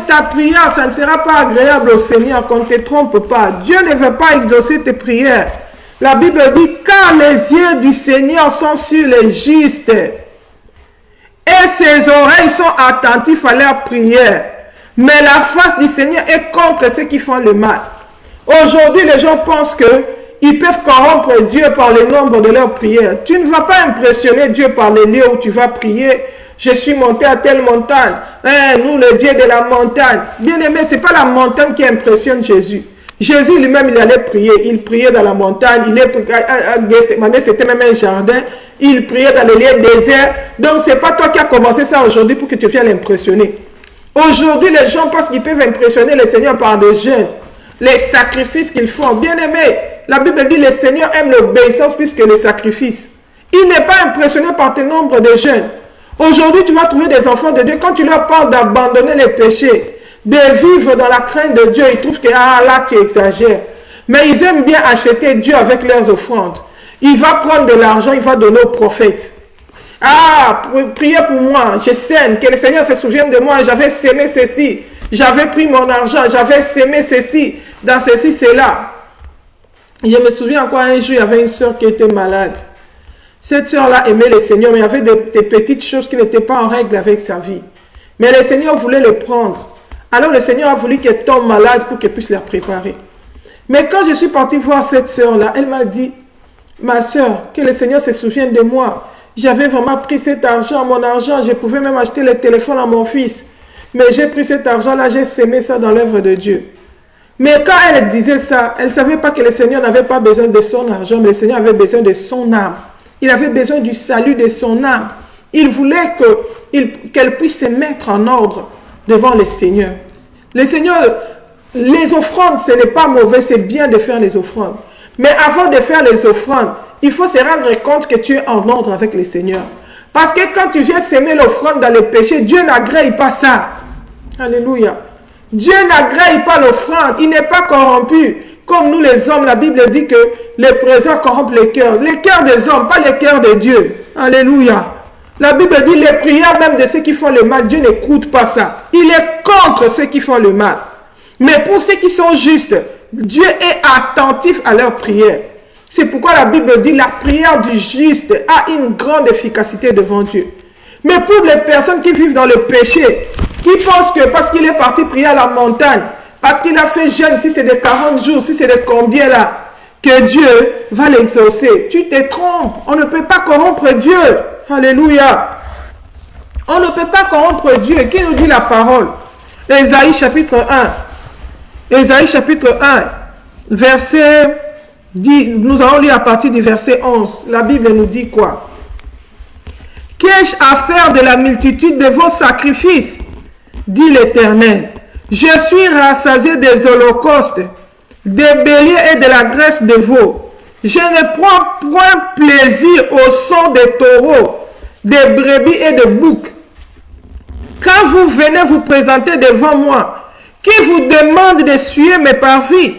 ta prière, ça ne sera pas agréable au Seigneur, qu'on ne te trompe pas. Dieu ne veut pas exaucer tes prières. La Bible dit, car les yeux du Seigneur sont sur les justes, et ses oreilles sont attentifs à leurs prières. Mais la face du Seigneur est contre ceux qui font le mal. Aujourd'hui, les gens pensent qu'ils peuvent corrompre Dieu par le nombre de leurs prières. Tu ne vas pas impressionner Dieu par les lieux où tu vas prier. Je suis monté à telle montagne. Hein, nous, le Dieu de la montagne. Bien aimé, ce n'est pas la montagne qui impressionne Jésus. Jésus lui-même, il allait prier. Il priait dans la montagne. Il est à Gethsemane, c'était même un jardin. Il priait dans les lieux déserts. Donc, ce n'est pas toi qui as commencé ça aujourd'hui pour que tu viennes l'impressionner. Aujourd'hui, les gens pensent qu'ils peuvent impressionner le Seigneur par des jeûnes. Les sacrifices qu'ils font. Bien aimé, la Bible dit le Seigneur aime l'obéissance plus que les sacrifices. Il n'est pas impressionné par tes nombres de jeûnes. Aujourd'hui, tu vas trouver des enfants de Dieu. Quand tu leur parles d'abandonner les péchés, de vivre dans la crainte de Dieu, ils trouvent que là, tu exagères. Mais ils aiment bien acheter Dieu avec leurs offrandes. Il va prendre de l'argent, il va donner aux prophètes. Ah, priez pour moi, je sème, que le Seigneur se souvienne de moi, j'avais sémé ceci, j'avais pris mon argent, j'avais sémé ceci, dans ceci, cela. Je me souviens encore un jour, il y avait une soeur qui était malade. Cette soeur-là aimait le Seigneur, mais il y avait des petites choses qui n'étaient pas en règle avec sa vie. Mais le Seigneur voulait le prendre. Alors le Seigneur a voulu qu'elle tombe malade pour qu'elle puisse la préparer. Mais quand je suis parti voir cette soeur-là, elle m'a dit, ma soeur, que le Seigneur se souvienne de moi. J'avais vraiment pris cet argent, mon argent, je pouvais même acheter le téléphone à mon fils. Mais j'ai pris cet argent-là, j'ai sémé ça dans l'œuvre de Dieu. Mais quand elle disait ça, elle ne savait pas que le Seigneur n'avait pas besoin de son argent, mais le Seigneur avait besoin de son âme. Il avait besoin du salut de son âme. Il voulait qu'elle puisse se mettre en ordre devant le Seigneur. Le Seigneur, les offrandes, ce n'est pas mauvais, c'est bien de faire les offrandes. Mais avant de faire les offrandes, il faut se rendre compte que tu es en ordre avec le Seigneur. Parce que quand tu viens s'aimer l'offrande dans le péché, Dieu n'agrée pas ça. Alléluia. Dieu n'agrée pas l'offrande. Il n'est pas corrompu. Comme nous les hommes, la Bible dit que les présents corrompent les cœurs. Les cœurs des hommes, pas les cœurs de Dieu. Alléluia. La Bible dit les prières même de ceux qui font le mal, Dieu n'écoute pas ça. Il est contre ceux qui font le mal. Mais pour ceux qui sont justes, Dieu est attentif à leurs prières. C'est pourquoi la Bible dit la prière du juste a une grande efficacité devant Dieu. Mais pour les personnes qui vivent dans le péché, qui pensent que parce qu'il est parti prier à la montagne, parce qu'il a fait jeûne, si c'est de 40 jours, si c'est de combien là, que Dieu va l'exaucer. Tu te trompes. On ne peut pas corrompre Dieu. Alléluia. On ne peut pas corrompre Dieu. Qui nous dit la parole? Ésaïe chapitre 1. Ésaïe chapitre 1, verset 10. Nous allons lire à partir du verset 11. La Bible nous dit quoi? Qu'ai-je à faire de la multitude de vos sacrifices? Dit l'Éternel. Je suis rassasié des holocaustes, des béliers et de la graisse de veau. Je ne prends point plaisir au son des taureaux, des brebis et des boucs. Quand vous venez vous présenter devant moi, qui vous demande de suer mes parvis?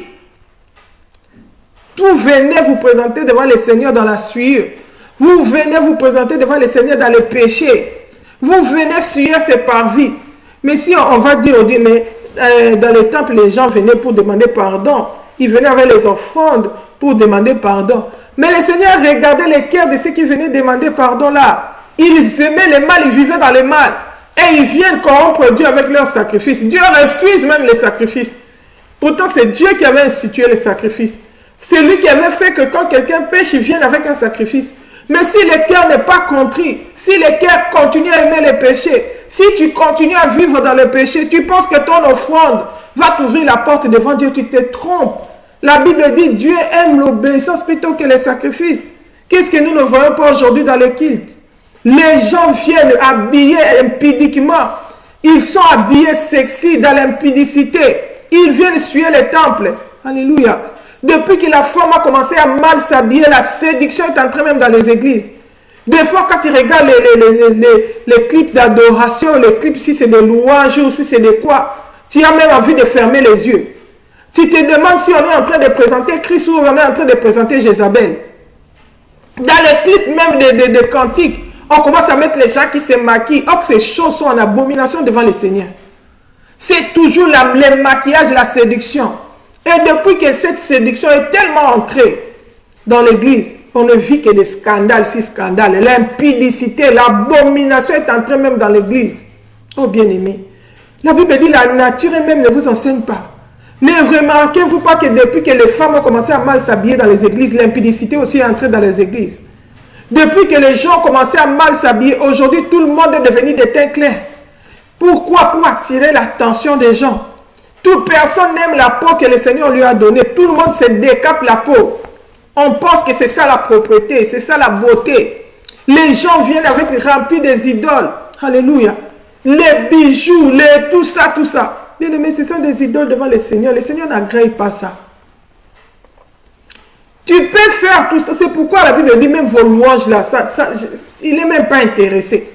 Vous venez vous présenter devant le Seigneur dans la sueur. Vous venez vous présenter devant le Seigneur dans le péché. Vous venez suer ses parvis. Mais si on va dire, mais dans le temple, les gens venaient pour demander pardon. Ils venaient avec les offrandes pour demander pardon. Mais le Seigneur regardait les cœurs de ceux qui venaient demander pardon là. Ils aimaient le mal, ils vivaient dans le mal. Et ils viennent corrompre Dieu avec leurs sacrifices. Dieu refuse même les sacrifices. Pourtant, c'est Dieu qui avait institué les sacrifices. C'est lui qui avait fait que quand quelqu'un pêche, il vienne avec un sacrifice. Mais si le cœur n'est pas contrit, si le cœur continue à aimer les péchés, si tu continues à vivre dans le péché, tu penses que ton offrande va t'ouvrir la porte devant Dieu, tu te trompes. La Bible dit Dieu aime l'obéissance plutôt que les sacrifices. Qu'est-ce que nous ne voyons pas aujourd'hui dans le culte? Les gens viennent habillés impudiquement. Ils sont habillés sexy dans l'impudicité. Ils viennent suer les temples. Alléluia. Depuis que la femme a commencé à mal s'habiller, la séduction est entrée même dans les églises. Des fois, quand tu regardes les clips d'adoration, les clips, si c'est des louanges ou si c'est de quoi, tu as même envie de fermer les yeux. Tu te demandes si on est en train de présenter Christ ou on est en train de présenter Jézabel. Dans les clips même de cantiques, on commence à mettre les gens qui se maquillent. Or, ces choses sont en abomination devant le Seigneur. C'est toujours le maquillage, la séduction. Et depuis que cette séduction est tellement entrée dans l'église, on ne vit que des scandales, si scandales. L'impudicité, l'abomination est entrée même dans l'église. Oh bien-aimé, la Bible dit la nature elle-même ne vous enseigne pas. Ne remarquez-vous pas que depuis que les femmes ont commencé à mal s'habiller dans les églises, l'impudicité aussi est entrée dans les églises. Depuis que les gens ont commencé à mal s'habiller, aujourd'hui tout le monde est devenu des teints clairs. Pourquoi? Pour attirer l'attention des gens. Toute personne n'aime la peau que le Seigneur lui a donnée. Tout le monde se décape la peau. On pense que c'est ça la propreté, c'est ça la beauté. Les gens viennent avec remplis des idoles. Alléluia. Les bijoux, tout ça, tout ça. Bien aimé, ce sont des idoles devant le Seigneur. Le Seigneur n'agrée pas ça. Tu peux faire tout ça. C'est pourquoi la Bible dit même vos louanges là, il n'est même pas intéressé.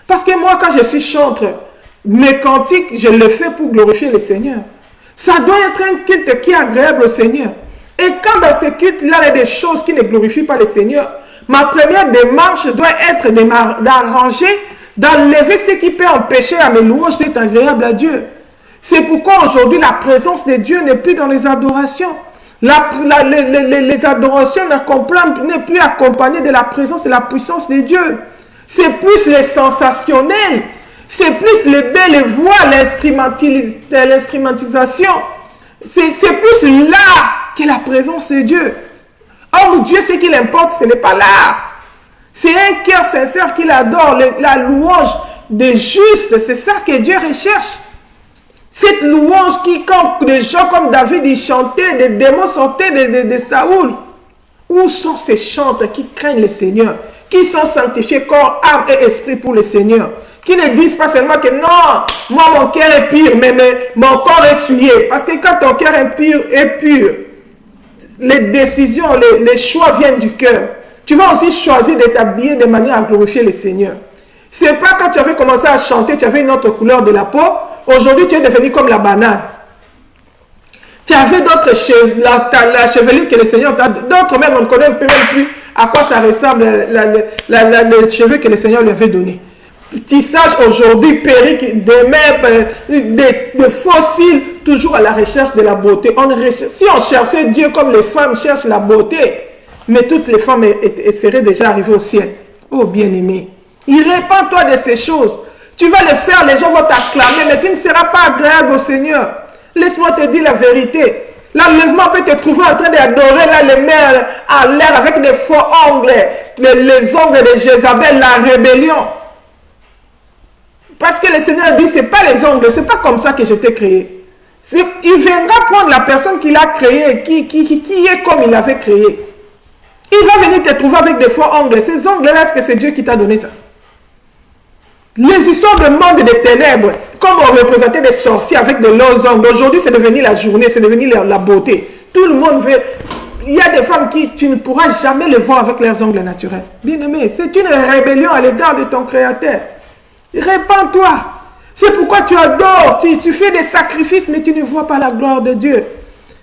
Parce que moi, quand je suis chanteur, mes cantiques, je le fais pour glorifier le Seigneur. Ça doit être un culte qui est agréable au Seigneur. Et quand dans ce culte-là, il y a des choses qui ne glorifient pas le Seigneur, ma première démarche doit être d'arranger, d'enlever ce qui peut empêcher à mes louanges d'être agréables à Dieu. C'est pourquoi aujourd'hui, la présence de Dieu n'est plus dans les adorations. Les adorations n'est plus accompagnées de la présence et la puissance de Dieu. C'est plus les sensationnels. C'est plus les belles voix, l'instrumentalisation. C'est plus là que la présence de Dieu. Or, Dieu, ce qu'il importe, ce n'est pas là. C'est un cœur sincère qu'il adore, la louange des justes. C'est ça que Dieu recherche. Cette louange qui, quand des gens comme David, ils chantaient, des démons sortaient de Saoul. Où sont ces chanteurs qui craignent le Seigneur, qui sont sanctifiés corps, âme et esprit pour le Seigneur? Qui ne disent pas seulement que non, moi mon cœur est pur, mais mon corps est souillé. Parce que quand ton cœur est pur, les décisions, les choix viennent du cœur. Tu vas aussi choisir de t'habiller de manière à glorifier le Seigneur. Ce n'est pas quand tu avais commencé à chanter, tu avais une autre couleur de la peau. Aujourd'hui, tu es devenu comme la banane. Tu avais d'autres cheveux, la chevelure que le Seigneur t'a. D'autres même, on ne connaît même plus à quoi ça ressemble, les cheveux que le Seigneur lui avait donnés. Tissage aujourd'hui, perruque, des fossiles, toujours à la recherche de la beauté. Si on cherchait Dieu comme les femmes cherchent la beauté, mais toutes les femmes seraient déjà arrivées au ciel. Oh bien-aimé, répands-toi de ces choses. Tu vas le faire, les gens vont t'acclamer, mais tu ne seras pas agréable au Seigneur. Laisse-moi te dire la vérité. L'enlèvement peut te trouver en train d'adorer les mains à l'air avec des faux ongles, les ongles de Jézabel, la rébellion. Parce que le Seigneur dit, ce n'est pas les ongles, ce n'est pas comme ça que je t'ai créé. Il viendra prendre la personne qu'il a créée, qui est comme il l'avait créé. Il va venir te trouver avec des faux ongles. Ces ongles-là, est-ce que c'est Dieu qui t'a donné ça? Les histoires de monde des ténèbres, comme on représentait des sorciers avec de longs ongles, aujourd'hui c'est devenu la journée, c'est devenu la beauté. Tout le monde veut... Il y a des femmes qui, tu ne pourras jamais les voir avec leurs ongles naturels. Bien aimé, c'est une rébellion à l'égard de ton Créateur. Répands-toi. C'est pourquoi tu adores, tu fais des sacrifices, mais tu ne vois pas la gloire de Dieu.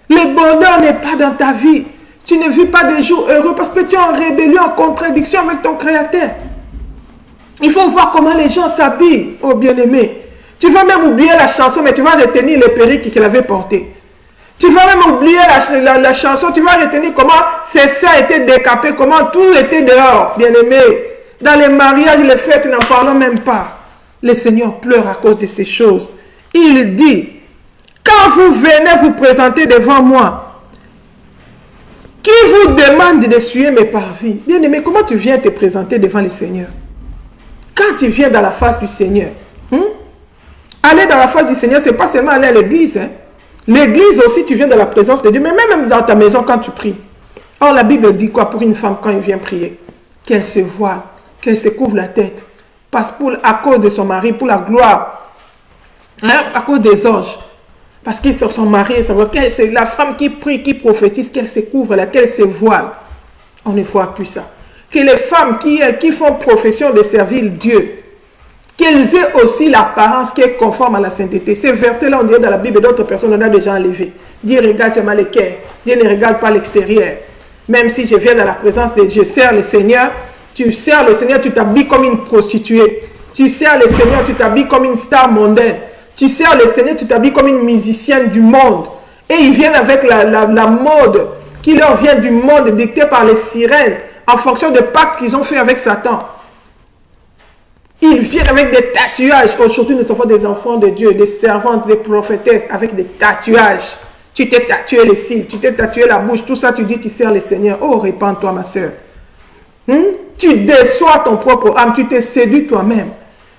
Le bonheur n'est pas dans ta vie. Tu ne vis pas des jours heureux parce que tu es en rébellion, en contradiction avec ton Créateur. Il faut voir comment les gens s'habillent, oh bien-aimé. Tu vas même oublier la chanson, mais tu vas retenir les perruques qu'il avait portées. Tu vas même oublier la chanson, tu vas retenir comment ses seins étaient décapés, comment tout était dehors, bien-aimé. Dans les mariages, les fêtes, n'en parlons même pas. Le Seigneur pleure à cause de ces choses. Il dit, quand vous venez vous présenter devant moi, qui vous demande d'essuyer mes parvis? Bien-aimé, comment tu viens te présenter devant le Seigneur? Quand tu viens dans la face du Seigneur, aller dans la face du Seigneur, ce n'est pas seulement aller à l'église. L'église aussi, tu viens dans la présence de Dieu, mais même dans ta maison quand tu pries. Or, la Bible dit quoi pour une femme quand elle vient prier? Qu'elle se voile, qu'elle se couvre la tête. Parce à cause de son mari, pour la gloire, à cause des anges. Parce qu'ils sont son mari, c'est la femme qui prie, qui prophétise, qu'elle se couvre, qu'elle se voile. On ne voit plus ça. Que les femmes qui font profession de servir Dieu, qu'elles aient aussi l'apparence qui est conforme à la sainteté. Ces versets-là, on dirait dans la Bible, d'autres personnes, on a déjà enlevé. Dieu regarde seulement le cœur. Dieu ne regarde pas l'extérieur. Même si je viens dans la présence de Dieu, sers le Seigneur, tu sers le Seigneur, tu t'habilles comme une prostituée. Tu sers le Seigneur, tu t'habilles comme une star mondaine. Tu sers le Seigneur, tu t'habilles comme une musicienne du monde. Et ils viennent avec la mode qui leur vient du monde, dictée par les sirènes, en fonction des pactes qu'ils ont fait avec Satan. Ils viennent avec des tatouages. Aujourd'hui, nous sommes des enfants de Dieu, des servantes, des prophétesses, avec des tatouages. Tu t'es tatoué les cils, tu t'es tatoué la bouche, tout ça, tu dis, tu sers le Seigneur. Oh, répands-toi, ma soeur. Tu déçois ton propre âme, tu te séduis toi-même.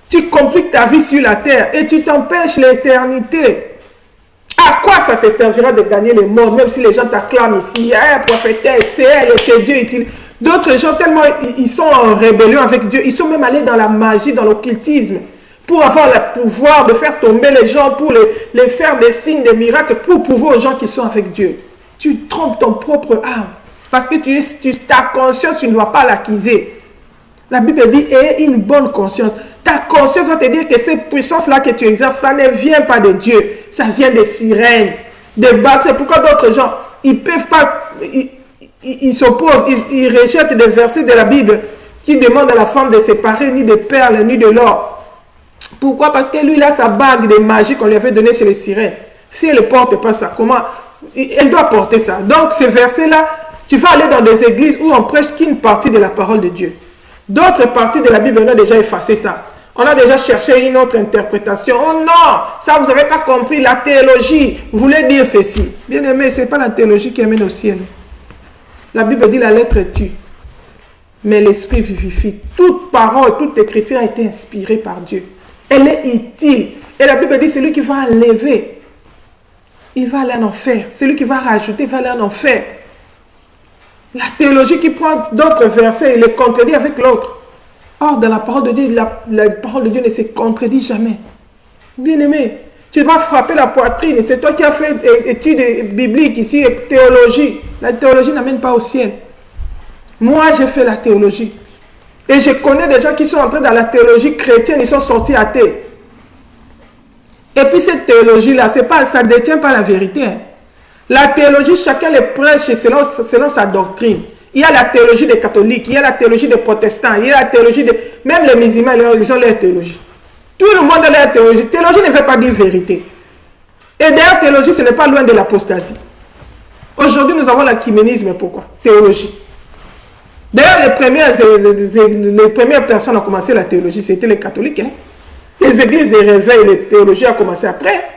Tu compliques ta vie sur la terre et tu t'empêches l'éternité. À quoi ça te servira de gagner les morts, même si les gens t'acclament ici, prophétesse, c'est elle que Dieu utilise. D'autres gens, tellement ils sont en rébellion avec Dieu, ils sont même allés dans la magie, dans l'occultisme, pour avoir le pouvoir de faire tomber les gens, pour les faire des signes, des miracles, pour prouver aux gens qui sont avec Dieu. Tu trompes ton propre âme, parce que ta conscience, tu ne vas pas l'acquiser. La Bible dit, aie une bonne conscience. Ta conscience va te dire que ces puissances-là que tu exerces, ça ne vient pas de Dieu. Ça vient des sirènes, des bagues. C'est pourquoi d'autres gens, ils peuvent pas, ils s'opposent, ils rejettent des versets de la Bible qui demandent à la femme de séparer ni de perles, ni de l'or. Pourquoi? Parce que lui, il a sa bague de magie qu'on lui avait donnée chez les sirènes. Si elle ne porte pas ça, comment? Elle doit porter ça. Donc, ce verset-là, tu vas aller dans des églises où on prêche qu'une partie de la parole de Dieu. D'autres parties de la Bible, on a déjà effacé ça. On a déjà cherché une autre interprétation. Oh non, ça vous n'avez pas compris, la théologie voulait dire ceci. Bien aimé, ce n'est pas la théologie qui amène au ciel. La Bible dit la lettre tue, mais l'esprit vivifie. Toute parole, toute écriture a été inspirée par Dieu. Elle est utile. Et la Bible dit, celui qui va enlever, il va aller en enfer. Celui qui va rajouter, il va aller en enfer. La théologie qui prend d'autres versets et les contredit avec l'autre. Or, dans la parole de Dieu, la parole de Dieu ne se contredit jamais. Bien-aimé, tu vas frapper la poitrine. C'est toi qui as fait études bibliques ici, et théologie. La théologie n'amène pas au ciel. Moi, j'ai fait la théologie. Et je connais des gens qui sont entrés dans la théologie chrétienne, ils sont sortis athées. Et puis cette théologie-là, ça ne détient pas la vérité. Hein. La théologie, chacun les prêche selon sa doctrine. Il y a la théologie des catholiques, il y a la théologie des protestants, il y a la théologie des... Même les musulmans, ils ont leur théologie. Tout le monde a leur théologie. Théologie ne veut pas dire vérité. Et d'ailleurs, théologie, ce n'est pas loin de l'apostasie. Aujourd'hui, nous avons l'achyménisme. Pourquoi? Théologie. D'ailleurs, les premières personnes à commencer la théologie, c'était les catholiques. Hein? Les églises de réveil, les théologies ont commencé après.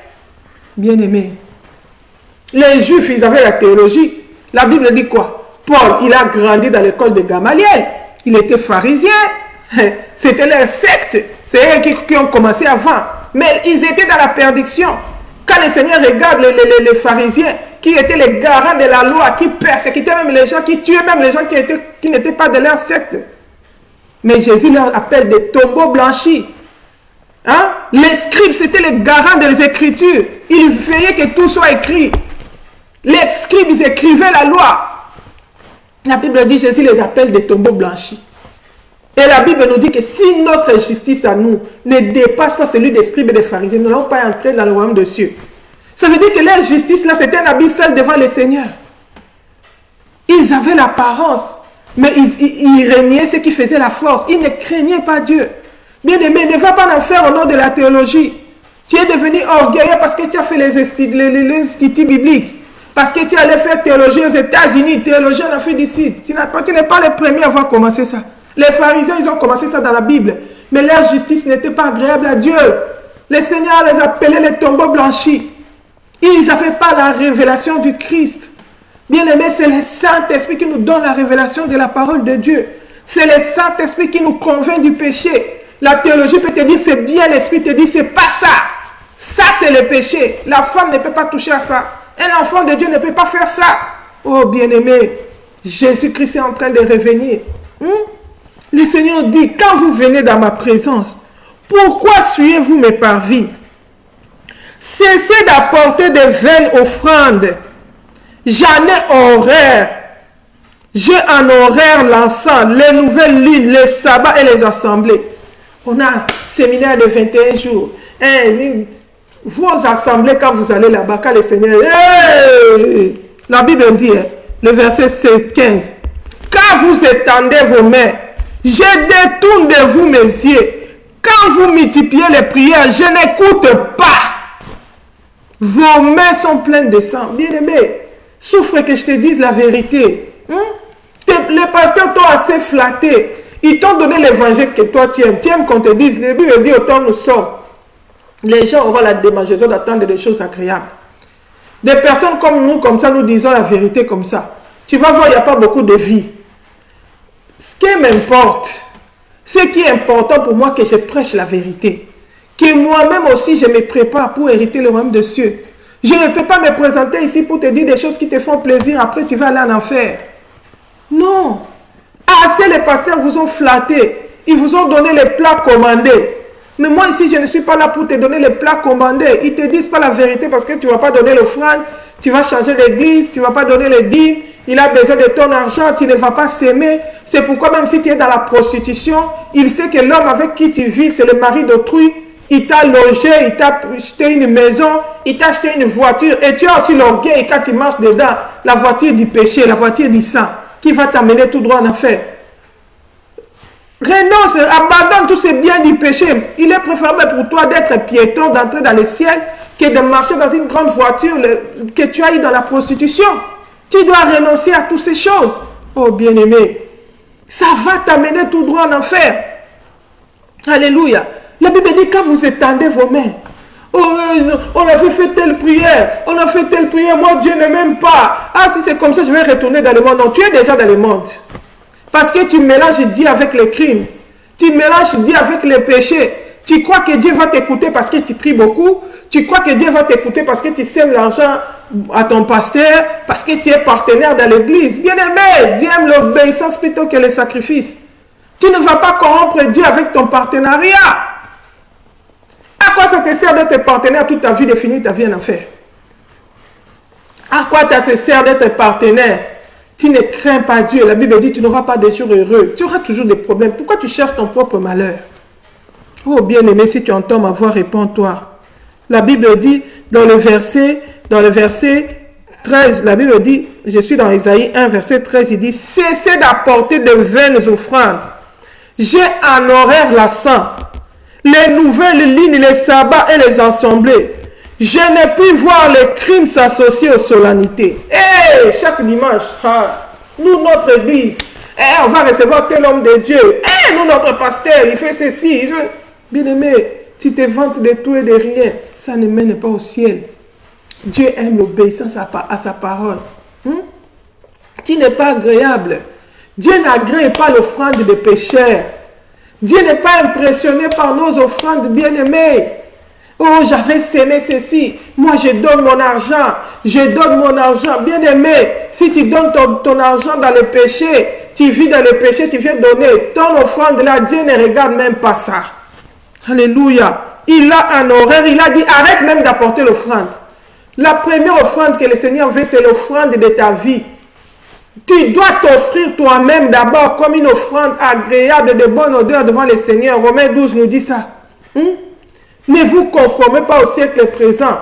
Bien aimé. Les juifs, ils avaient la théologie. La Bible dit quoi? Paul, il a grandi dans l'école de Gamaliel. Il était pharisien. C'était leur secte. C'est eux qui ont commencé avant. Mais ils étaient dans la perdition. Quand le Seigneur regarde les pharisiens, qui étaient les garants de la loi, qui persécutaient même les gens, qui tuaient même les gens qui n'étaient pas de leur secte. Mais Jésus leur appelle des tombeaux blanchis. Hein? Les scribes, c'était les garants des Écritures. Ils veillaient que tout soit écrit. Les scribes, ils écrivaient la loi. La Bible dit, Jésus les appelle des tombeaux blanchis. Et la Bible nous dit que si notre justice à nous ne dépasse pas celui des scribes et des pharisiens, nous n'allons pas entrer dans le royaume de cieux. Ça veut dire que leur justice là, c'était un habit seul devant le Seigneur. Ils avaient l'apparence, mais ils régnaient ce qui faisait la force. Ils ne craignaient pas Dieu. Bien aimé, ne va pas en faire au nom de la théologie. Tu es devenu orgueilleux parce que tu as fait les instituts bibliques. Parce que tu allais faire théologie aux États-Unis, théologie en Afrique du Sud. Tu n'es pas le premier à avoir commencé ça. Les pharisiens, ils ont commencé ça dans la Bible. Mais leur justice n'était pas agréable à Dieu. Le Seigneur les appelait les tombeaux blanchis. Ils n'avaient pas la révélation du Christ. Bien aimé, c'est le Saint-Esprit qui nous donne la révélation de la parole de Dieu. C'est le Saint-Esprit qui nous convainc du péché. La théologie peut te dire c'est bien, l'Esprit te dit c'est pas ça. Ça c'est le péché. La femme ne peut pas toucher à ça. Un enfant de Dieu ne peut pas faire ça. Oh bien-aimé, Jésus-Christ est en train de revenir. Le Seigneur dit, quand vous venez dans ma présence, pourquoi suyez-vous mes parvis? Cessez d'apporter des vaines offrandes. J'en ai horaire. J'ai en horaire l'encens, les nouvelles lunes, les sabbats et les assemblées. On a un séminaire de 21 jours. Vos assemblées, quand vous allez là-bas, quand le Seigneur... La Bible dit, le verset 15. Quand vous étendez vos mains, je détourne de vous mes yeux. Quand vous multipliez les prières, je n'écoute pas. Vos mains sont pleines de sang. Bien-aimé, souffre que je te dise la vérité. Les pasteurs t'ont assez flatté. Ils t'ont donné l'évangile que toi tu aimes. Tu aimes qu'on te dise, la Bible dit autant nous sommes. Les gens auront la démangeaison d'attendre des choses agréables. Des personnes comme nous, comme ça, nous disons la vérité comme ça. Tu vas voir, il n'y a pas beaucoup de vie. Ce qui m'importe, ce qui est important pour moi, que je prêche la vérité. Que moi-même aussi, je me prépare pour hériter le royaume de cieux. Je ne peux pas me présenter ici pour te dire des choses qui te font plaisir. Après, tu vas aller en enfer. Non. Assez les pasteurs vous ont flatté. Ils vous ont donné les plats commandés. Mais moi ici, je ne suis pas là pour te donner les plats commandés. Ils ne te disent pas la vérité parce que tu ne vas pas donner l'offrande. Tu vas changer d'église. Tu ne vas pas donner les dîmes. Il a besoin de ton argent. Tu ne vas pas s'aimer. C'est pourquoi même si tu es dans la prostitution, il sait que l'homme avec qui tu vis, c'est le mari d'autrui. Il t'a logé, il t'a acheté une maison, il t'a acheté une voiture. Et tu as aussi l'orgueil quand tu marches dedans. La voiture du péché, la voiture du sang, qui va t'amener tout droit en enfer. Renonce, abandonne tous ces biens du péché. Il est préférable pour toi d'être piéton, d'entrer dans le ciel, que de marcher dans une grande voiture que tu as eu dans la prostitution. Tu dois renoncer à toutes ces choses. Oh bien-aimé, ça va t'amener tout droit en enfer. Alléluia. La Bible dit quand vous étendez vos mains, oh, on a fait telle prière, on a fait telle prière, moi Dieu ne m'aime pas. Ah, si c'est comme ça, je vais retourner dans le monde. Non, tu es déjà dans le monde. Parce que tu mélanges Dieu avec les crimes. Tu mélanges Dieu avec les péchés. Tu crois que Dieu va t'écouter parce que tu pries beaucoup. Tu crois que Dieu va t'écouter parce que tu sèmes l'argent à ton pasteur, parce que tu es partenaire dans l'église. Bien-aimé, Dieu aime l'obéissance plutôt que le sacrifice. Tu ne vas pas corrompre Dieu avec ton partenariat. À quoi ça te sert d'être partenaire toute ta vie, de finir ta vie en enfer? À quoi ça te sert d'être partenaire? Tu ne crains pas Dieu. La Bible dit tu n'auras pas des jours heureux. Tu auras toujours des problèmes. Pourquoi tu cherches ton propre malheur? Oh bien-aimé, si tu entends ma voix, réponds-toi. La Bible dit dans le verset 13, la Bible dit, je suis dans Isaïe 1, verset 13, il dit, cessez d'apporter de vaines offrandes. J'ai en horaire la sang, les nouvelles lignes, les sabbats et les assemblées. Je n'ai pu voir les crimes s'associer aux solennités. Hey, chaque dimanche, nous, notre église, on va recevoir tel homme de Dieu. Nous, notre pasteur, il fait ceci. Bien-aimé, tu te vantes de tout et de rien. Ça ne mène pas au ciel. Dieu aime l'obéissance à sa parole. Tu n'es pas agréable. Dieu n'agrée pas l'offrande des pécheurs. Dieu n'est pas impressionné par nos offrandes, bien-aimés. Oh, j'avais sémé ceci. Moi, je donne mon argent. Je donne mon argent. Bien-aimé, si tu donnes ton argent dans le péché, tu vis dans le péché, tu viens donner ton offrande là, Dieu ne regarde même pas ça. Alléluia. Il a un horaire, il a dit, arrête même d'apporter l'offrande. La première offrande que le Seigneur veut, c'est l'offrande de ta vie. Tu dois t'offrir toi-même d'abord comme une offrande agréable de bonne odeur devant le Seigneur. Romains 12 nous dit ça. Ne vous conformez pas au siècle présent.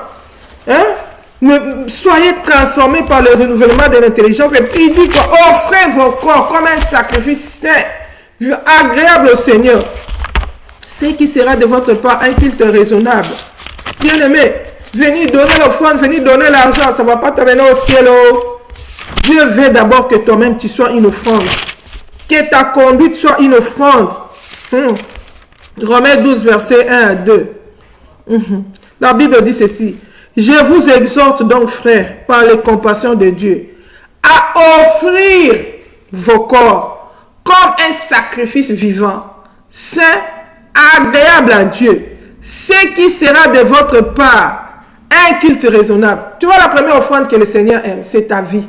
Soyez transformés par le renouvellement de l'intelligence. Et puis il dit offrez vos corps comme un sacrifice saint, agréable au Seigneur. Ce qui sera de votre part un culte raisonnable. Bien-aimé, venez donner l'offrande, venez donner l'argent, ça ne va pas t'amener au ciel. Dieu veut d'abord que toi-même tu sois une offrande. Que ta conduite soit une offrande. Romains 12, verset 1 à 2. La Bible dit ceci. Je vous exhorte donc, frères, par les compassions de Dieu, à offrir vos corps comme un sacrifice vivant, saint, agréable à Dieu, ce qui sera de votre part un culte raisonnable. Tu vois, la première offrande que le Seigneur aime, c'est ta vie.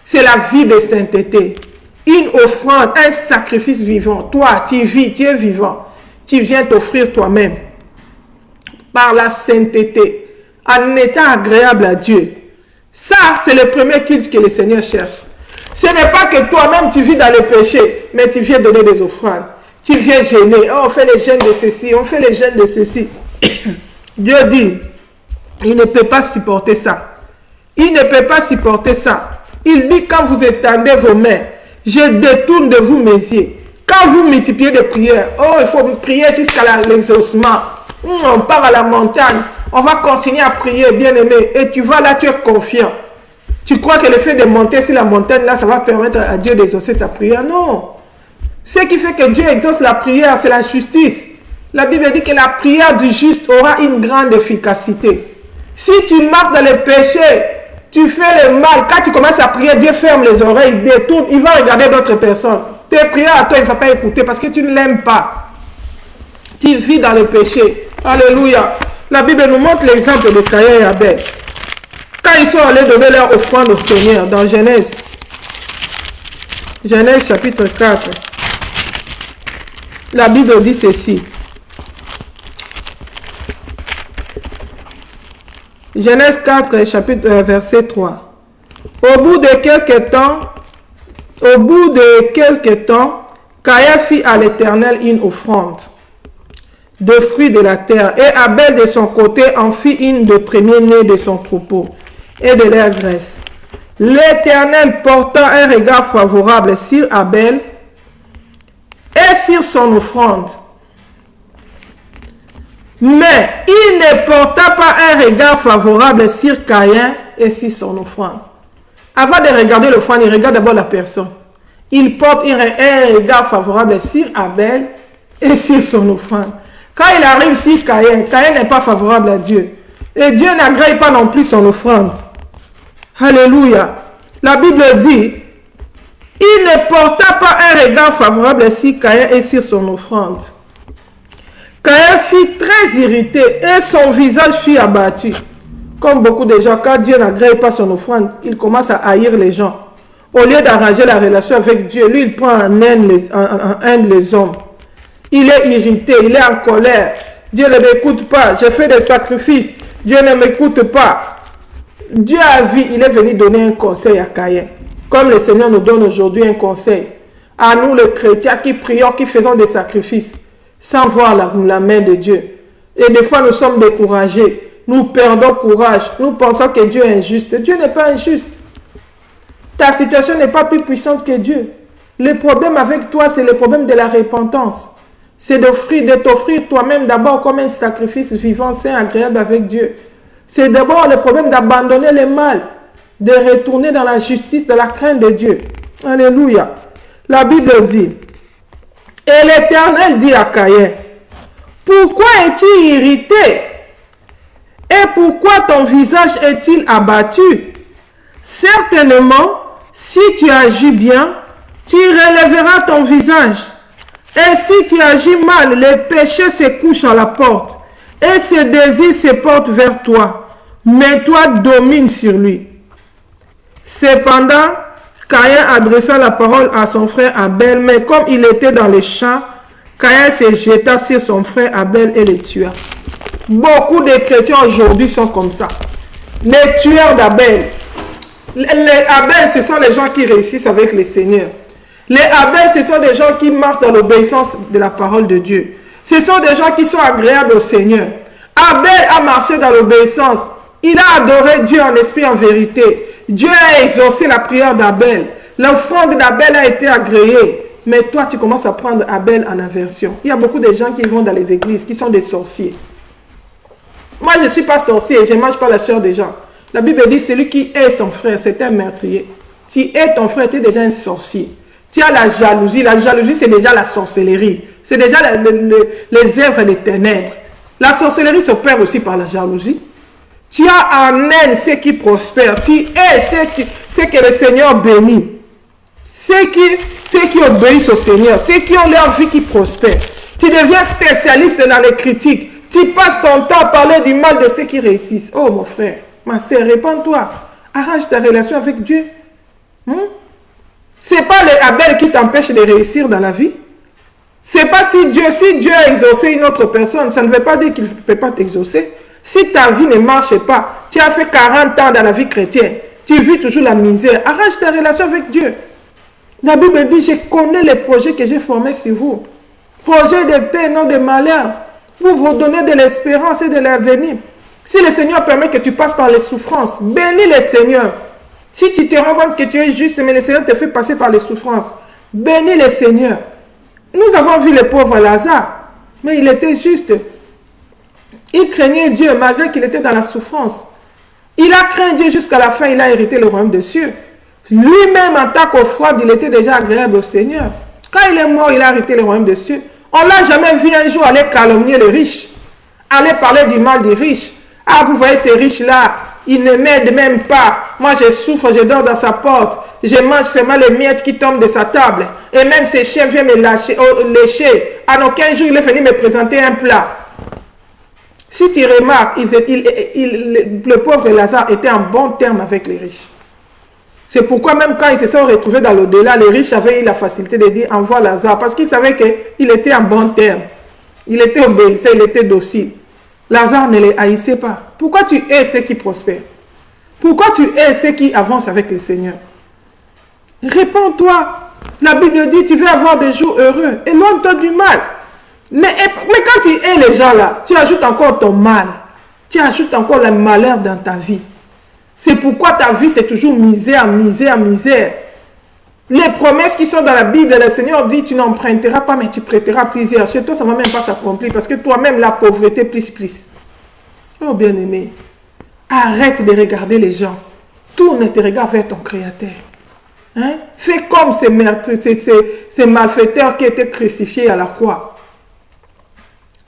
C'est la vie de sainteté. Une offrande, un sacrifice vivant. Toi, tu vis, tu es vivant. Tu viens t'offrir toi-même par la sainteté, en état agréable à Dieu. Ça, c'est le premier culte que le Seigneur cherche. Ce n'est pas que toi-même tu vis dans le péché, mais tu viens donner des offrandes. Tu viens gêner. Oh, on fait les jeûnes de ceci, on fait les jeûnes de ceci. Dieu dit, il ne peut pas supporter ça. Il ne peut pas supporter ça. Il dit, quand vous étendez vos mains, je détourne de vous mes yeux. Quand vous multipliez des prières, oh, il faut prier jusqu'à l'exaucement. On part à la montagne, on va continuer à prier, bien-aimé. Et tu vas là, tu es confiant. Tu crois que le fait de monter sur la montagne, là, ça va permettre à Dieu d'exaucer ta prière? Non. Ce qui fait que Dieu exauce la prière, c'est la justice. La Bible dit que la prière du juste aura une grande efficacité. Si tu marches dans le péché, tu fais le mal. Quand tu commences à prier, Dieu ferme les oreilles, détourne, il va regarder d'autres personnes. Tes prières à toi, il ne va pas écouter parce que tu ne l'aimes pas. Tu vis dans le péché. Alléluia. La Bible nous montre l'exemple de Caïn et Abel. Quand ils sont allés donner leur offrande au Seigneur, dans Genèse chapitre 4, la Bible dit ceci. Genèse 4, chapitre, verset 3. Au bout de quelque temps, Caïn fit à l'Éternel une offrande de fruits de la terre, et Abel de son côté en fit une de premier-né de son troupeau et de leur graisse. L'Éternel porta un regard favorable sur Abel et sur son offrande, mais il ne porta pas un regard favorable sur Caïn et sur son offrande. Avant de regarder l'offrande, il regarde d'abord la personne. Il porte un regard favorable sur Abel et sur son offrande. Quand il arrive sur Caïn, Caïn n'est pas favorable à Dieu. Et Dieu n'agrée pas non plus son offrande. Alléluia. La Bible dit, il ne porta pas un regard favorable sur Caïn et sur son offrande. Caïn fut très irrité et son visage fut abattu. Comme beaucoup de gens, quand Dieu n'agrée pas son offrande, il commence à haïr les gens. Au lieu d'arranger la relation avec Dieu, lui, il prend en haine les hommes. Il est irrité, il est en colère. Dieu ne m'écoute pas, je fais des sacrifices. Dieu ne m'écoute pas. Dieu a vu, il est venu donner un conseil à Caïn. Comme le Seigneur nous donne aujourd'hui un conseil. À nous les chrétiens qui prions, qui faisons des sacrifices, sans voir la main de Dieu. Et des fois nous sommes découragés. Nous perdons courage. Nous pensons que Dieu est injuste. Dieu n'est pas injuste. Ta situation n'est pas plus puissante que Dieu. Le problème avec toi, c'est le problème de la repentance. C'est de t'offrir toi-même d'abord comme un sacrifice vivant, saint, agréable avec Dieu. C'est d'abord le problème d'abandonner le mal, de retourner dans la justice, de la crainte de Dieu. Alléluia. La Bible dit, et l'Éternel dit à Caïn, pourquoi es-tu irrité? Et pourquoi ton visage est-il abattu? Certainement, si tu agis bien, tu relèveras ton visage. Et si tu agis mal, les péchés se couchent à la porte, et ses désirs se portent vers toi. Mais toi, domine sur lui. Cependant, Caïn adressa la parole à son frère Abel, mais comme il était dans les champs, Caïn se jeta sur son frère Abel et le tua. Beaucoup de chrétiens aujourd'hui sont comme ça. Les tueurs d'Abel. Les Abel, ce sont les gens qui réussissent avec le Seigneur. Les Abel, ce sont des gens qui marchent dans l'obéissance de la parole de Dieu. Ce sont des gens qui sont agréables au Seigneur. Abel a marché dans l'obéissance. Il a adoré Dieu en esprit et en vérité. Dieu a exaucé la prière d'Abel. L'offrande d'Abel a été agréée. Mais toi, tu commences à prendre Abel en aversion. Il y a beaucoup de gens qui vont dans les églises, qui sont des sorciers. Moi, je ne suis pas sorcier, je ne mange pas la chair des gens. La Bible dit, celui qui hait son frère, c'est un meurtrier. Tu hais ton frère, tu es déjà un sorcier. Tu as la jalousie. La jalousie, c'est déjà la sorcellerie. C'est déjà les œuvres des ténèbres. La sorcellerie s'opère aussi par la jalousie. Tu as en haine ceux qui prospèrent. Tu hais ceux que le Seigneur bénit. Ceux qui obéissent au Seigneur. Ceux qui ont leur vie qui prospère. Tu deviens spécialiste dans les critiques. Tu passes ton temps à parler du mal de ceux qui réussissent. Oh mon frère, ma sœur, répands-toi. Arrange ta relation avec Dieu. Ce n'est pas les Abel qui t'empêche de réussir dans la vie. Ce n'est pas si Dieu a exaucé une autre personne, ça ne veut pas dire qu'il ne peut pas t'exaucer. Si ta vie ne marche pas, tu as fait 40 ans dans la vie chrétienne, tu vis toujours la misère, arrange ta relation avec Dieu. La Bible dit, je connais les projets que j'ai formés sur vous. Projets de paix, non de malheur, pour vous donner de l'espérance et de l'avenir. Si le Seigneur permet que tu passes par les souffrances, bénis le Seigneur. Si tu te rends compte que tu es juste, mais le Seigneur te fait passer par les souffrances, bénis le Seigneur. Nous avons vu le pauvre Lazare, mais il était juste. Il craignait Dieu malgré qu'il était dans la souffrance. Il a craint Dieu jusqu'à la fin, il a hérité le royaume des cieux. Lui-même, en tant qu'offrande, il était déjà agréable au Seigneur. Quand il est mort, il a hérité le royaume des cieux. On ne l'a jamais vu un jour aller calomnier les riches, aller parler du mal des riches. Ah, vous voyez ces riches-là, ils ne m'aident même pas. Moi, je souffre, je dors dans sa porte. je mange seulement les miettes qui tombent de sa table. Et même ses chiens viennent me lécher. En aucun jour, il est venu me présenter un plat. Si tu remarques, le pauvre Lazare était en bon terme avec les riches. C'est pourquoi même quand ils se sont retrouvés dans l'au-delà, les riches avaient eu la facilité de dire envoie Lazare. Parce qu'ils savaient qu'il était en bon terme. Il était obéissant, il était docile. Lazare ne les haïssait pas. Pourquoi tu hais ceux qui prospèrent? Pourquoi tu hais ceux qui avancent avec le Seigneur? Réponds-toi. La Bible dit tu veux avoir des jours heureux. Éloigne-toi du mal. Mais quand tu hais les gens là, tu ajoutes encore ton mal. Tu ajoutes encore le malheur dans ta vie. C'est pourquoi ta vie c'est toujours misère, misère, misère. Les promesses qui sont dans la Bible, le Seigneur dit tu n'emprunteras pas mais tu prêteras plusieurs. Chez toi ça ne va même pas s'accomplir parce que toi-même la pauvreté plus. Oh bien-aimé, arrête de regarder les gens. Tourne tes regards vers ton Créateur. Hein? Fais comme ces malfaiteurs qui étaient crucifiés à la croix.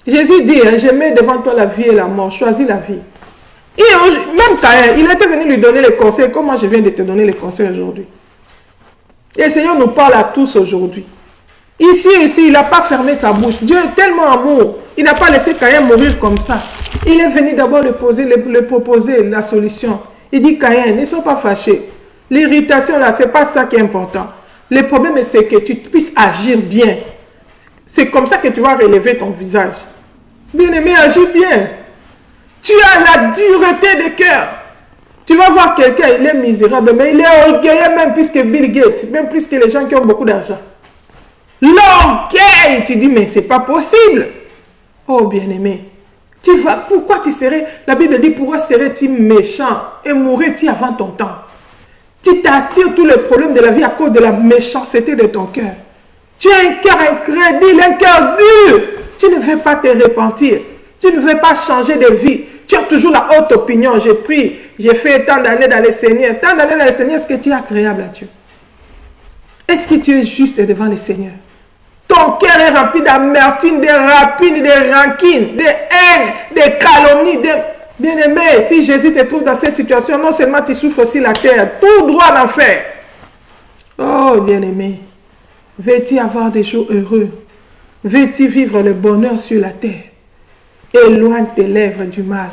Jésus dit, hein, je mets devant toi la vie et la mort, choisis la vie. Et même Caïn, il était venu lui donner les conseils, comme moi je viens de te donner les conseils aujourd'hui. Et le Seigneur nous parle à tous aujourd'hui. Ici, il n'a pas fermé sa bouche. Dieu est tellement amour. Il n'a pas laissé Caïn mourir comme ça. Il est venu d'abord lui proposer la solution. Il dit, Caïn, ne sois pas fâché. L'irritation là, ce n'est pas ça qui est important. Le problème, c'est que tu puisses agir bien. C'est comme ça que tu vas relever ton visage. Bien-aimé, agis bien. Tu as la dureté de cœur. Tu vas voir quelqu'un, il est misérable, mais il est orgueilleux même plus que Bill Gates, même plus que les gens qui ont beaucoup d'argent. L'orgueil, tu dis, mais c'est pas possible. Oh bien-aimé, pourquoi tu serais, la Bible dit, pourquoi serais-tu méchant et mourrais-tu avant ton temps? Tu t'attires tous les problèmes de la vie à cause de la méchanceté de ton cœur. Tu as un cœur incrédule, un cœur dur. Tu ne veux pas te repentir. Tu ne veux pas changer de vie. Tu as toujours la haute opinion. J'ai pris, j'ai fait tant d'années dans le Seigneur. Tant d'années dans le Seigneur, est-ce que tu es agréable à Dieu? Est-ce que tu es juste devant le Seigneur? Ton cœur est rempli d'amertume, de rapines, de rancune, de haine, de calomnie. Bien-aimé, si Jésus te trouve dans cette situation, non seulement tu souffres aussi la terre, tout droit en enfer. Oh, bien-aimé, veux-tu avoir des jours heureux? Veux-tu vivre le bonheur sur la terre? Éloigne tes lèvres du mal.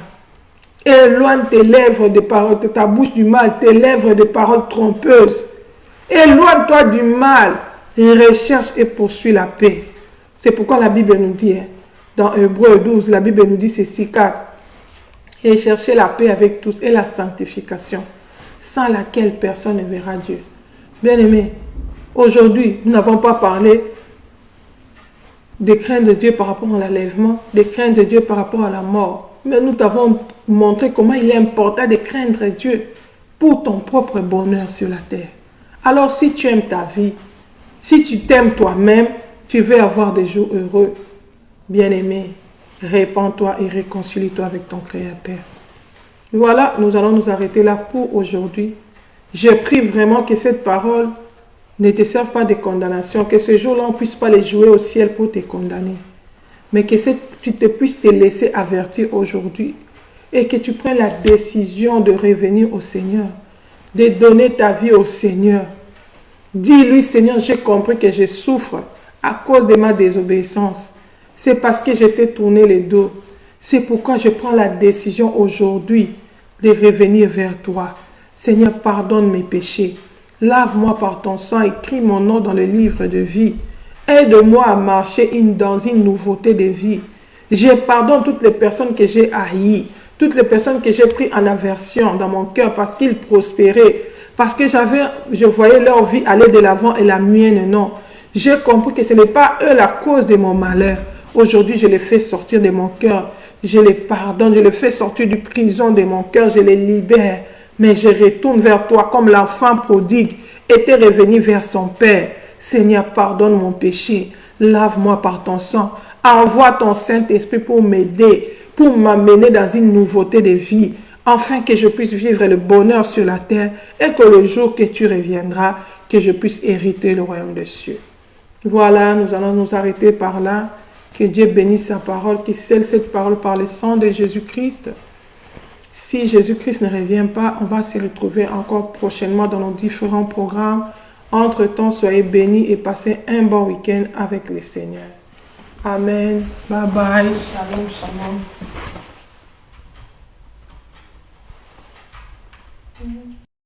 Éloigne tes lèvres de ta bouche du mal, tes lèvres de paroles trompeuses. Éloigne-toi du mal. Et recherche et poursuis la paix. C'est pourquoi la Bible nous dit, hein, dans Hébreux 12, la Bible nous dit ceci, 4. Et chercher la paix avec tous et la sanctification, sans laquelle personne ne verra Dieu. Bien-aimés, aujourd'hui, nous n'avons pas parlé de craindre Dieu par rapport à l'enlèvement, de craindre Dieu par rapport à la mort. Mais nous t'avons montré comment il est important de craindre Dieu pour ton propre bonheur sur la terre. Alors, si tu aimes ta vie, si tu t'aimes toi-même, tu veux avoir des jours heureux. Bien-aimé, répands-toi et réconcilie-toi avec ton Créateur. Voilà, nous allons nous arrêter là pour aujourd'hui. Je prie vraiment que cette parole ne te serve pas de condamnation, que ce jour-là, on ne puisse pas les jouer au ciel pour te condamner. Mais que tu te puisses te laisser avertir aujourd'hui et que tu prennes la décision de revenir au Seigneur, de donner ta vie au Seigneur. Dis-lui, Seigneur, j'ai compris que je souffre à cause de ma désobéissance. C'est parce que je t'ai tourné le dos. C'est pourquoi je prends la décision aujourd'hui de revenir vers toi. Seigneur, pardonne mes péchés. Lave-moi par ton sang, écris mon nom dans le livre de vie. Aide-moi à marcher dans une nouveauté de vie. Je pardonne toutes les personnes que j'ai haïes, toutes les personnes que j'ai pris en aversion dans mon cœur parce qu'ils prospéraient. Parce que je voyais leur vie aller de l'avant et la mienne, non. J'ai compris que ce n'est pas eux la cause de mon malheur. Aujourd'hui, je les fais sortir de mon cœur. Je les pardonne, je les fais sortir du prison de mon cœur, je les libère. Mais je retourne vers toi comme l'enfant prodigue était revenu vers son Père. Seigneur, pardonne mon péché. Lave-moi par ton sang. Envoie ton Saint-Esprit pour m'aider, pour m'amener dans une nouveauté de vie, afin que je puisse vivre le bonheur sur la terre et que le jour que tu reviendras, que je puisse hériter le royaume des cieux. Voilà, nous allons nous arrêter par là. Que Dieu bénisse sa parole, qu'il scelle cette parole par le sang de Jésus-Christ. Si Jésus-Christ ne revient pas, on va se retrouver encore prochainement dans nos différents programmes. Entre-temps, soyez bénis et passez un bon week-end avec le Seigneur. Amen. Bye bye. Shalom, shalom.